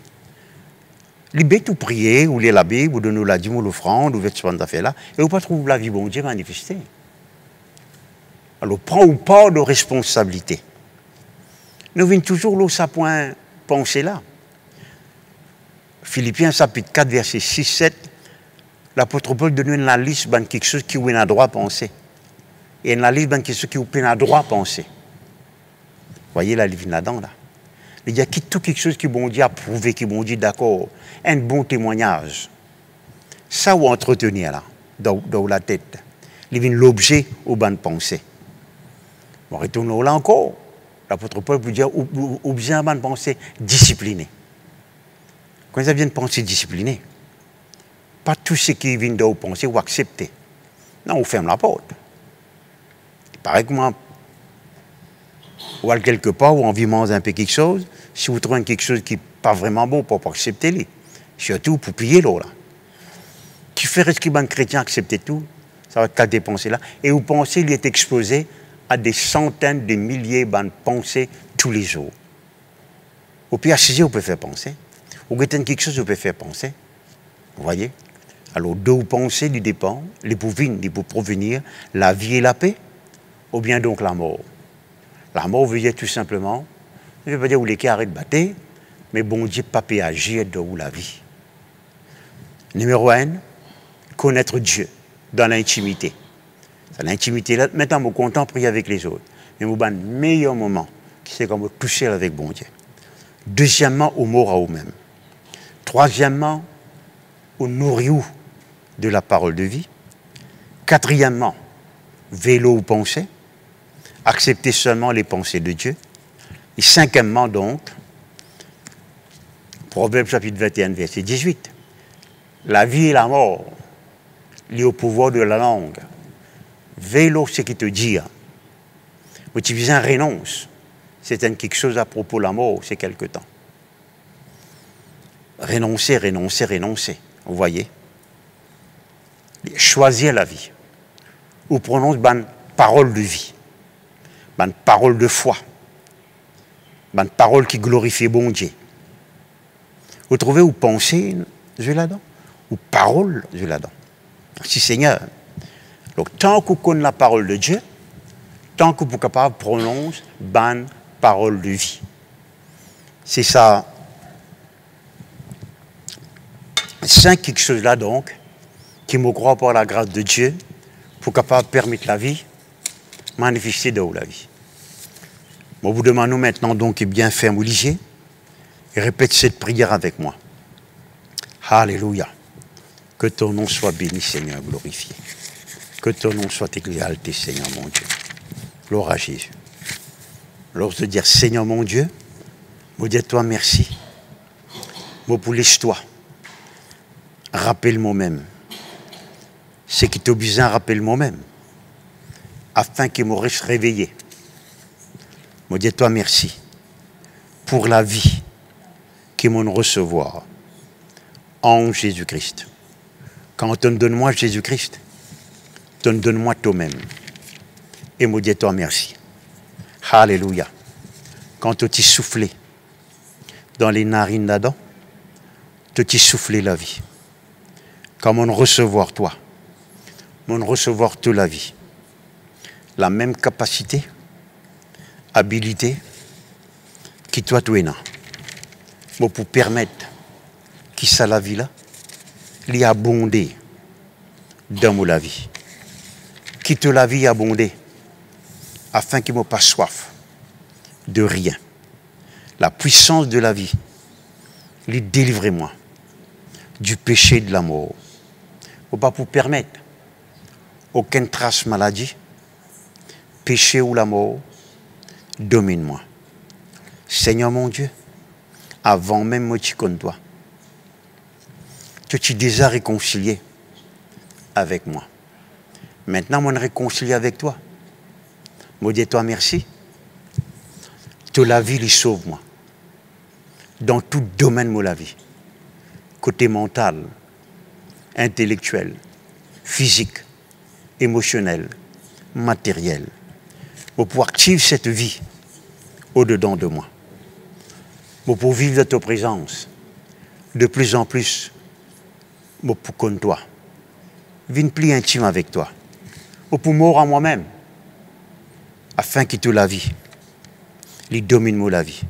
Les bêtes ou prier, ou les la Bible, ou donner la dîme ou l'offrande, ou vêtements d'affaires là, et vous pas trouver la vie bon Dieu manifester. Alors prends ou pas de responsabilité. Nous venons toujours là, ça point penser là. Philippiens chapitre 4, verset 6-7, l'apôtre Paul donne une liste de quelque chose qui vous a droit à penser. Et une liste de quelque chose qui vous a droit à penser. Vous voyez la livre là-dedans là. Il y a tout quelque chose qui bon Dieu a prouvé, qui bon Dieu d'accord, un bon témoignage. Ça ou entretenir là, dans la tête. Il y a l'objet ou bonne pensée. On retourne là encore. L'apôtre Paul peut dire ou bien bonne pensée disciplinée. Quand ça vient de penser disciplinée, pas tout ce qui vient de penser ou accepter. Non, on ferme la porte. Il paraît que moi, ou à quelque part, ou envie de manger un peu quelque chose, si vous trouvez quelque chose qui n'est pas vraiment bon, pour pas accepter-le. Surtout pour plier l'eau là. Qui ferait ce qui est chrétien accepter tout, ça va être qu'à dépenser là. Et vous pensez qu'il est exposé à des centaines de milliers de pensées tous les jours. Au pire, si vous pouvez faire penser. Ou quelque chose vous pouvez faire penser. Vous voyez? Alors, de vous penser du dépend, les pour provenir la vie et la paix, ou bien donc la mort. La mort veut dire tout simplement, je ne veux pas dire où les carrés de bâter, mais bon Dieu, pas peut agir dans la vie. Numéro 1, connaître Dieu dans l'intimité. L'intimité, là, maintenant, je suis content de prier avec les autres. Mais je suis le meilleur moment, c'est quand je toucher avec bon Dieu. Deuxièmement, au mort à vous-même. Troisièmement, au nourrir de la parole de vie. Quatrièmement, vélo ou pensée. Accepter seulement les pensées de Dieu. Et cinquièmement, donc, Proverbe chapitre 21, verset 18. La vie et la mort, liées au pouvoir de la langue. Vélo, ce qui te dit. Mais tu viens renonce. C'est quelque chose à propos de la mort, c'est quelque temps. Renoncer, renoncer, renoncer. Vous voyez? Choisir la vie. Ou prononce une parole de vie. Une parole de foi. Une parole qui glorifie bon Dieu. Vous trouvez où penser, je là-dedans? Ou parole, je là-dedans? Merci Seigneur. Donc, tant que vous connaissez la parole de Dieu, tant que vous êtes capable de prononcer une parole de vie. C'est ça. C'est quelque chose là, donc, qui me croit par la grâce de Dieu, pour capable de permettre la vie, manifester dans la vie. Moi, vous demandons maintenant, donc, bien ferme ou léger, et répète cette prière avec moi. Alléluia. Que ton nom soit béni, Seigneur, glorifié. Que ton nom soit exalté, Seigneur mon Dieu. Gloire à Jésus. Lorsque de dire Seigneur mon Dieu, vous dites toi merci. Moi pour l'histoire. Rappelle moi-même. Ce qui t'a besoin, rappelle moi-même. Afin qu'il me reste réveillé. Moi dis toi merci. Pour la vie qu'il m'en recevoir. En Jésus-Christ. Quand on donne-moi Jésus-Christ, donne-moi toi-même. Et me dis toi merci. Alléluia. Quand tu t'y soufflé dans les narines d'Adam, tu t'y soufflé la vie. Comment recevoir toi, mon recevoir toute la vie. La même capacité, habilité, qui toi tu es là. Pour permettre qui ça la vie là, l'y abonder dans la vie. Qui te la vie abonder afin qu'il ne me pas soif de rien. La puissance de la vie, lui délivrez-moi du péché et de la mort. Pour pas pour permettre aucune trace maladie, péché ou la mort, domine-moi. Seigneur mon Dieu, avant même moi tu connais toi, tu es déjà réconcilié avec moi. Maintenant, moi, je réconcilie avec toi. Moi, dis toi merci. Que la vie lui sauve moi. Dans tout domaine de la vie. Côté mental, intellectuel, physique, émotionnel, matériel. Pour pouvoir activer cette vie au-dedans de moi. Pour pouvoir vivre de ta présence. De plus en plus, pour connaître toi. Vine plus intime avec toi. Pour mourir à moi-même. Afin qu'il te la vie. Il domine moi la vie.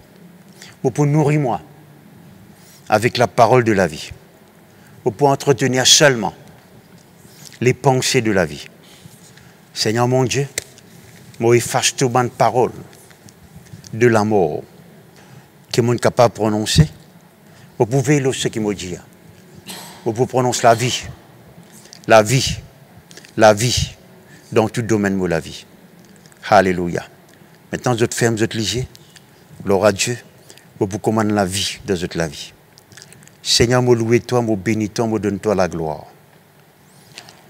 Pour nourrir moi. Avec la parole de la vie. Pour entretenir seulement les pensées de la vie. Seigneur mon Dieu, moi efface tout bonne parole de la mort que je suis capable de prononcer. Vous pouvez le ce qui me dit. Vous prononcer la vie. La vie. La vie. Dans tout domaine de la vie. Alléluia. Maintenant, je te ferme, je te lis. Gloire à Dieu. Vous commande la vie de la vie. Seigneur, me louer toi, me bénis toi, me donne toi la gloire.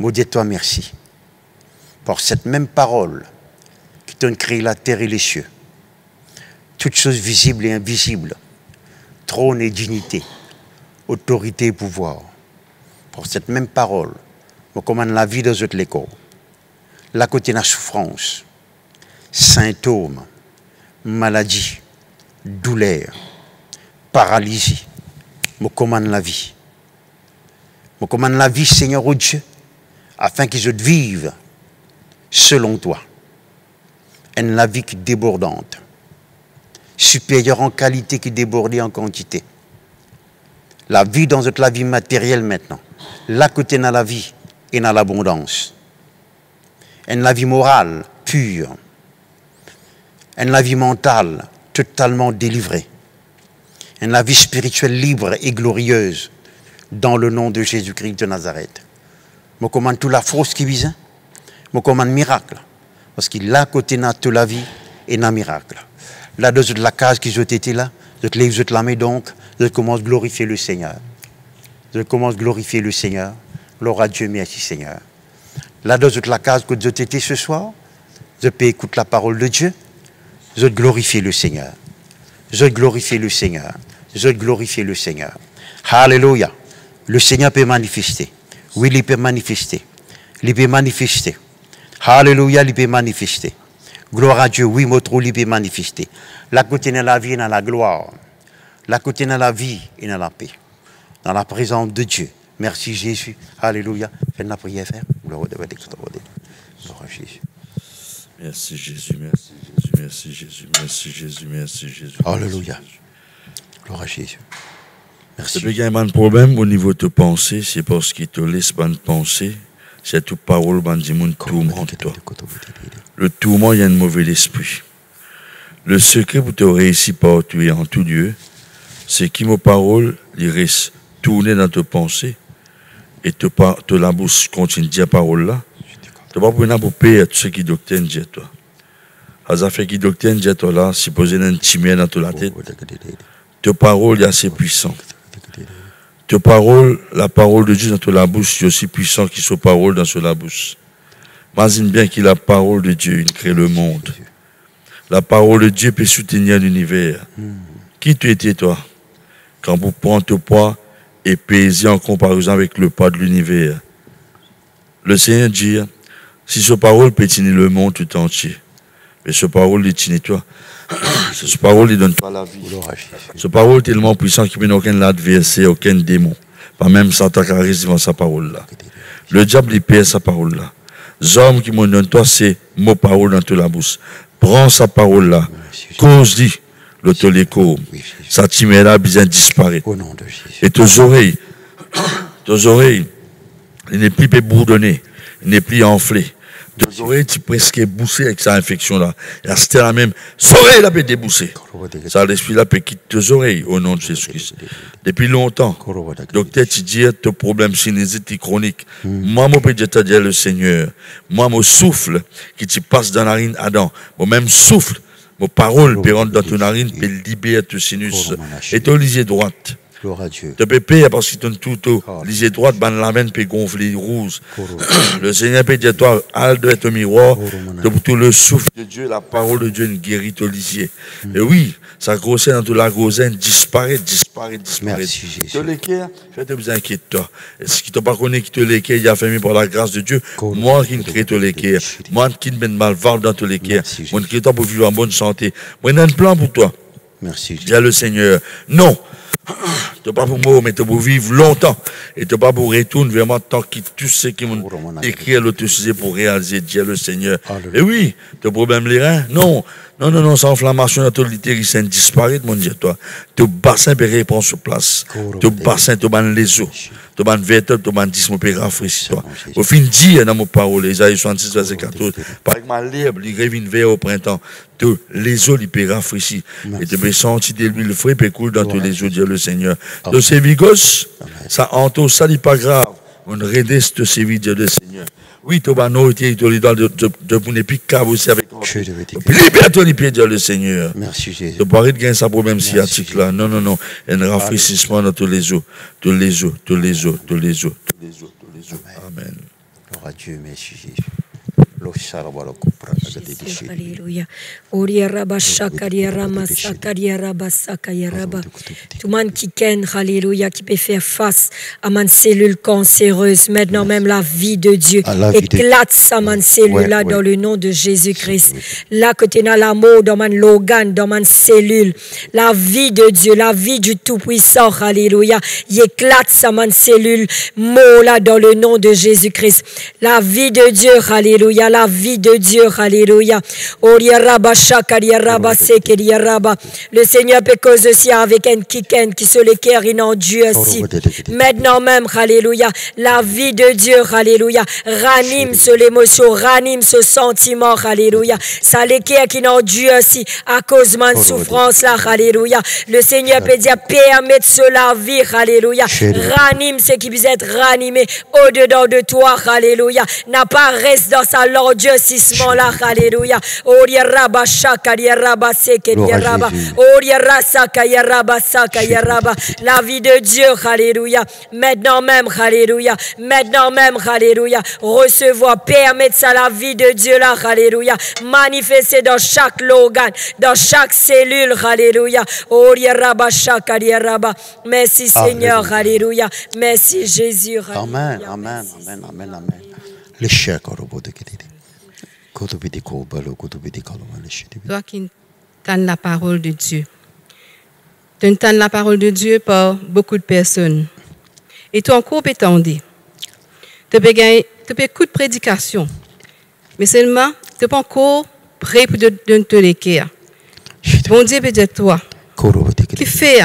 Me dis toi merci. Pour cette même parole qui t'a créé la terre et les cieux. Toutes choses visibles et invisibles. Trône et dignité. Autorité et pouvoir. Pour cette même parole, me commande la vie de l'école. La côté de la souffrance, symptômes, maladie, douleur, paralysie, me commande la vie. Me commande la vie, Seigneur oh Dieu, afin qu'ils se vivent selon toi. Une la vie qui est débordante, supérieure en qualité qui déborde en quantité. La vie dans la vie matérielle maintenant, la côté dans la vie et dans l'abondance. Une la vie morale pure, une la vie mentale totalement délivrée, une la vie spirituelle libre et glorieuse dans le nom de Jésus-Christ de Nazareth. Je commande toute la force qui vise, je commande miracle, parce qu'il a à côté de toute la vie et dans miracle. Là, de la case qui était là, je te lève, je te la mets donc, je commence à glorifier le Seigneur. Je commence à glorifier le Seigneur. Gloire à Dieu, merci Seigneur. Là, dans la case que je t'étais ce soir, je peux écouter la parole de Dieu, je glorifie le Seigneur. Je glorifie le Seigneur. Je glorifie le Seigneur. Alléluia. Le Seigneur peut manifester. Oui, il peut manifester. Il peut manifester. Alléluia, il peut manifester. Gloire à Dieu, oui, mon il peut manifester. La côté dans la vie et dans la gloire. La côté dans la vie et dans la paix. Dans la présence de Dieu. Merci Jésus. Alléluia. Faites la prière, frère. Gloire à Jésus. Merci Jésus, merci Jésus, merci Jésus, merci Jésus, merci Jésus. Alléluia. Gloire à Jésus. Merci. Il y a un problème au niveau de tes pensées, c'est parce qu'il te laisse pas de penser, c'est toute parole qui dit tourmente toi. Le tourment, il y a un mauvais esprit. Le secret pour te réussir partout et en tout lieu, c'est que mes paroles, ils restent tournées dans tes pensées et te la bouche continue de dire la parole là. Tu vas pour payer tout ce qui doctrine dit toi. Ça fait qui doctrine dit toi là, si poser un timide dans ta tête. Tes paroles, il y a assez puissant. Tes paroles, la parole de Dieu dans ta bouche, c'est aussi puissant que sa parole dans la bouche. Imagine bien que la parole de Dieu, il crée le monde. La parole de Dieu peut soutenir l'univers. Qui tu étais toi? Quand vous prenez ton poids et peser en comparaison avec le poids de l'univers. Le Seigneur dit, si ce parole peut tenir le monde tout entier, mais ce parole, il tient toi. Ce parole, il donne pas la vie. Ce parole est tellement puissant qu'il n'y a aucun adversaire, aucun démon. Pas même Satan qui arrive devant sa parole là. Le diable, il perd sa parole là. hommes qui m'ont donné toi, c'est mon parole dans toute la bouche. Prends sa parole là. Cause-lui, le te l'écho. Sa timide là, bien disparaître. Et tes oreilles, il n'est plus bourdonné, il n'est plus enflé. Tes oreilles, tu presque boussé avec sa infection là. Et c'était la même. Oreilles là, peut déboussé. Ça, l'esprit là, peut quitter tes oreilles au nom de Jésus-Christ. Depuis longtemps, docteur, tu dis, tes problèmes sinusite chroniques. Moi, je peux te dire le Seigneur. Moi, mon souffle qui te passe dans la narine Adam. Moi-même souffle. Mon parole peut rentrer dans ton narine, peut libérer ton sinus. Et ton lisée droite. Gloire à Dieu. Tu peux payer parce que ton tout, lisée droite, la veine peut gonfler rouge. Le Seigneur peut dire, toi, al doit être au miroir, tout le souffle de Dieu, la parole de Dieu, une guérit au lisier. Et oui, sa grossesse dans toute la grossesse disparaît. Merci, Jésus. Tu l'équerre, je te vous inquiète, toi. Est-ce qu'il t'a pas connu qui te l'équerre, il a fait par la grâce de Dieu? Moi qui ne crée te l'équerre, moi qui ne mène mal val dans te l'équerre, moi qui t'ai pour vivre en bonne santé. Moi, j'ai un plan pour toi. Merci. Dis à le Seigneur, non. Tu n'es pas pour mourir, mais tu es pour vivre longtemps. Et tu n'es pas pour retourner vraiment tant que tout ce qui m'ont écrit à l'autre sujet pour réaliser, Dieu le Seigneur. Et oui, tes problèmes les reins, non, sans inflammation, dans ton littéricène disparaît, mon Dieu, toi. Ton bassin peut répondre sur place. Ton bassin, ton ban les os. Ton ban vertèbre, ton ban disme peut rafraîchir, toi. Au fin dire dans mon parole, Isaïe 66, verset 14, par exemple, ma lèvre, il rêve une veille au printemps. Les eaux, ils peuvent rafraîchir. Et tu peux sentir de l'huile frais, peut couler dans tous les eaux, Dieu le Seigneur. De ces vigos, ça entoure, ça n'est pas grave. On redresse de ces vies, Dieu le Seigneur. Oui, tu vas nous retirer de pour ne plus aussi avec toi. Libère ton pied, Dieu le Seigneur. Merci Jésus. Tu peux gagner sa problème sciatique là. Non. Un rafraîchissement dans tous les eaux. Tous les eaux. Amen. Gloire à Dieu, merci Jésus. Alléluia. Oria raba shakaria rama sakaria raba sakaya raba. Tout monde qui ken, alléluia, qui peut faire face à ma cellule cancéreuse, maintenant même la vie de Dieu éclate sa man cellule là dans le nom de Jésus-Christ. Là que tu as l'amour dans mon organe, dans ma cellule, la vie de Dieu, la vie du Tout-Puissant, alléluia, il éclate sa man cellule, mot là dans le nom de Jésus-Christ. La vie de Dieu, alléluia, la vie de Dieu, alléluia. Le Seigneur peut causer aussi avec un kiken qui se l'équerre in Dieu aussi. Maintenant même, alléluia, la vie de Dieu, alléluia, ranime l'émotion, ranime ce sentiment, alléluia. Ça l'équerre qui en Dieu aussi à cause de ma souffrance là, alléluia. Le Seigneur peut dire permettre cela vivre, alléluia. Ranime ce qui peut être ranimé au-dedans de toi, alléluia. N'a pas reste dans sa l'endurcissement là, alléluia. Oria raba shakaria raba sekeria raba. Oria rasa kaya raba sakaya raba. La vie de Dieu, alléluia. Maintenant même, alléluia. Maintenant même, alléluia. Recevoir, permettre ça la vie de Dieu là, alléluia. Manifester dans chaque organe, dans chaque cellule, alléluia. Oria raba shakaria raba. Merci Seigneur, alléluia. Merci Jésus, amen, amen, amen, amen, amen. Les chers toi qui entends la parole de Dieu. Tu entends la parole de Dieu par beaucoup de personnes. Et ton corps peut t'entendre. Tu peux écouter de prédication. Mais seulement, tu n'es pas encore prêt pour te l'équerre. Bon Dieu peut dire toi. Qui fait?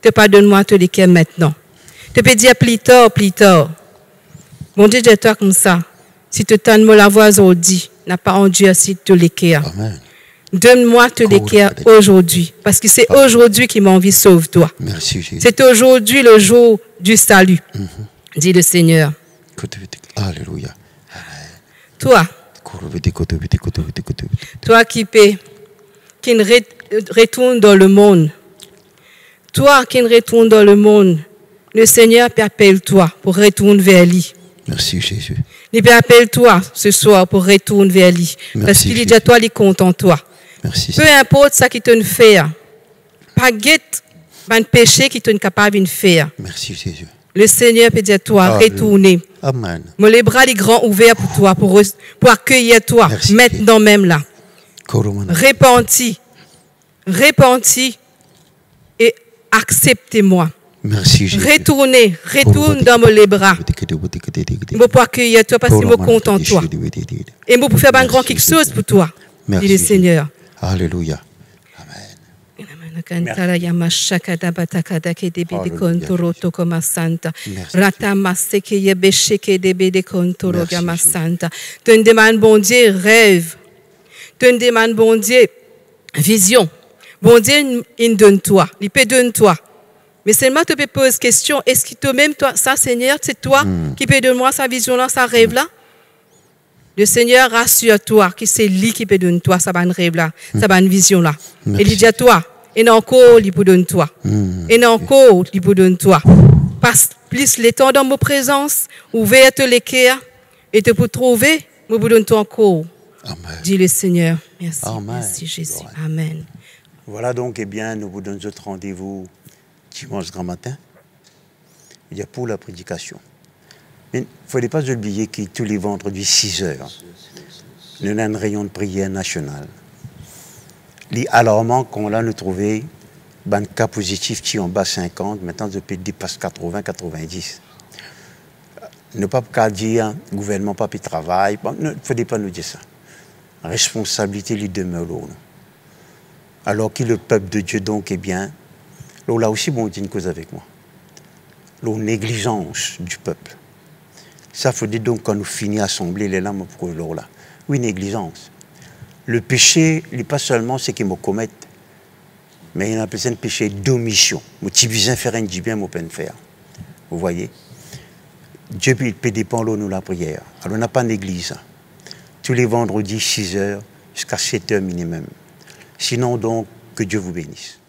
Tu pardonne-moi te l'équerre maintenant. Tu peux dire plus tard. Bon Dieu dit toi comme ça. Si tu t'en la voix aujourd'hui, n'a pas rendu ainsi te l'équerre. Donne-moi te l'équerre aujourd'hui. Parce que c'est aujourd'hui qui m'a envie sauve-toi. Merci Jésus. C'est aujourd'hui le jour du salut. Dit le Seigneur. Alléluia. Toi qui retourne dans le monde. Toi qui retourne dans le monde. Le Seigneur t'appelle toi pour retourner vers lui. Merci Jésus. Il appelle-toi ce soir pour retourner vers lui. Parce qu'il dit à toi, il est content toi. Merci. Peu importe ce qu'il te fait. Pas guette un péché qui est capable de faire. Merci Jésus. Le Seigneur peut dire à toi, retourner. Amen. Mais les bras les grands ouverts pour toi, pour accueillir toi. Merci, maintenant même là. Repentis et acceptez-moi. Merci, Jésus. Retourne dans mes bras. Je peux accueillir toi parce que je suis content en toi. Et je peux faire un grand quelque chose pour toi. Dit le Seigneur. Alléluia. Tu me demandes, bon Dieu, rêve. Tu me demandes, bon Dieu, vision. Bon Dieu, il donne toi. Il peut donner toi. Mais seulement tu peux poser question, est-ce que toi-même, toi, ça, Seigneur, c'est toi qui peut donner moi sa vision-là, sa rêve-là? Le Seigneur rassure-toi que c'est lui qui peut donner toi sa bonne rêve-là, sa bonne vision-là. Et il dit à toi, et encore, il peut donner toi. Et encore, il peut donner toi. Passe plus le temps dans ma présence, ouvre les cœurs, et te pour trouver, je peux donner toi encore. Amen. Dit le Seigneur. Merci. Amen. Merci Jésus. Gloire. Amen. Voilà donc, eh bien, nous vous donnons notre rendez-vous dimanche grand matin. Il y a pour la prédication. Mais il ne fallait pas oublier que tous les vendredis 6 heures, nous avons un rayon de prière national. Alarmant qu'on l'a nous trouvé un cas positif qui est en bas 50, maintenant je peux dépasse 80, 90. Ne pas dire le gouvernement pas de travail, il ne fallait pas nous dire ça. La responsabilité lui demeure là. Alors que le peuple de Dieu donc est bien, là aussi bon dit une cause avec moi. La négligence du peuple. Ça faut dire donc quand nous finissons assembler les lames pour là. Oui, négligence. Le péché, il n'est pas seulement ce qu'ils me commettent, mais il y a un péché d'omission. Mon petit besoin faire un bien, mon peine faire. Vous voyez? Dieu peut dépendre de nous la prière. Alors on n'a pas négligé ça. Tous les vendredis, 6 heures jusqu'à 7 heures minimum. Sinon donc, que Dieu vous bénisse.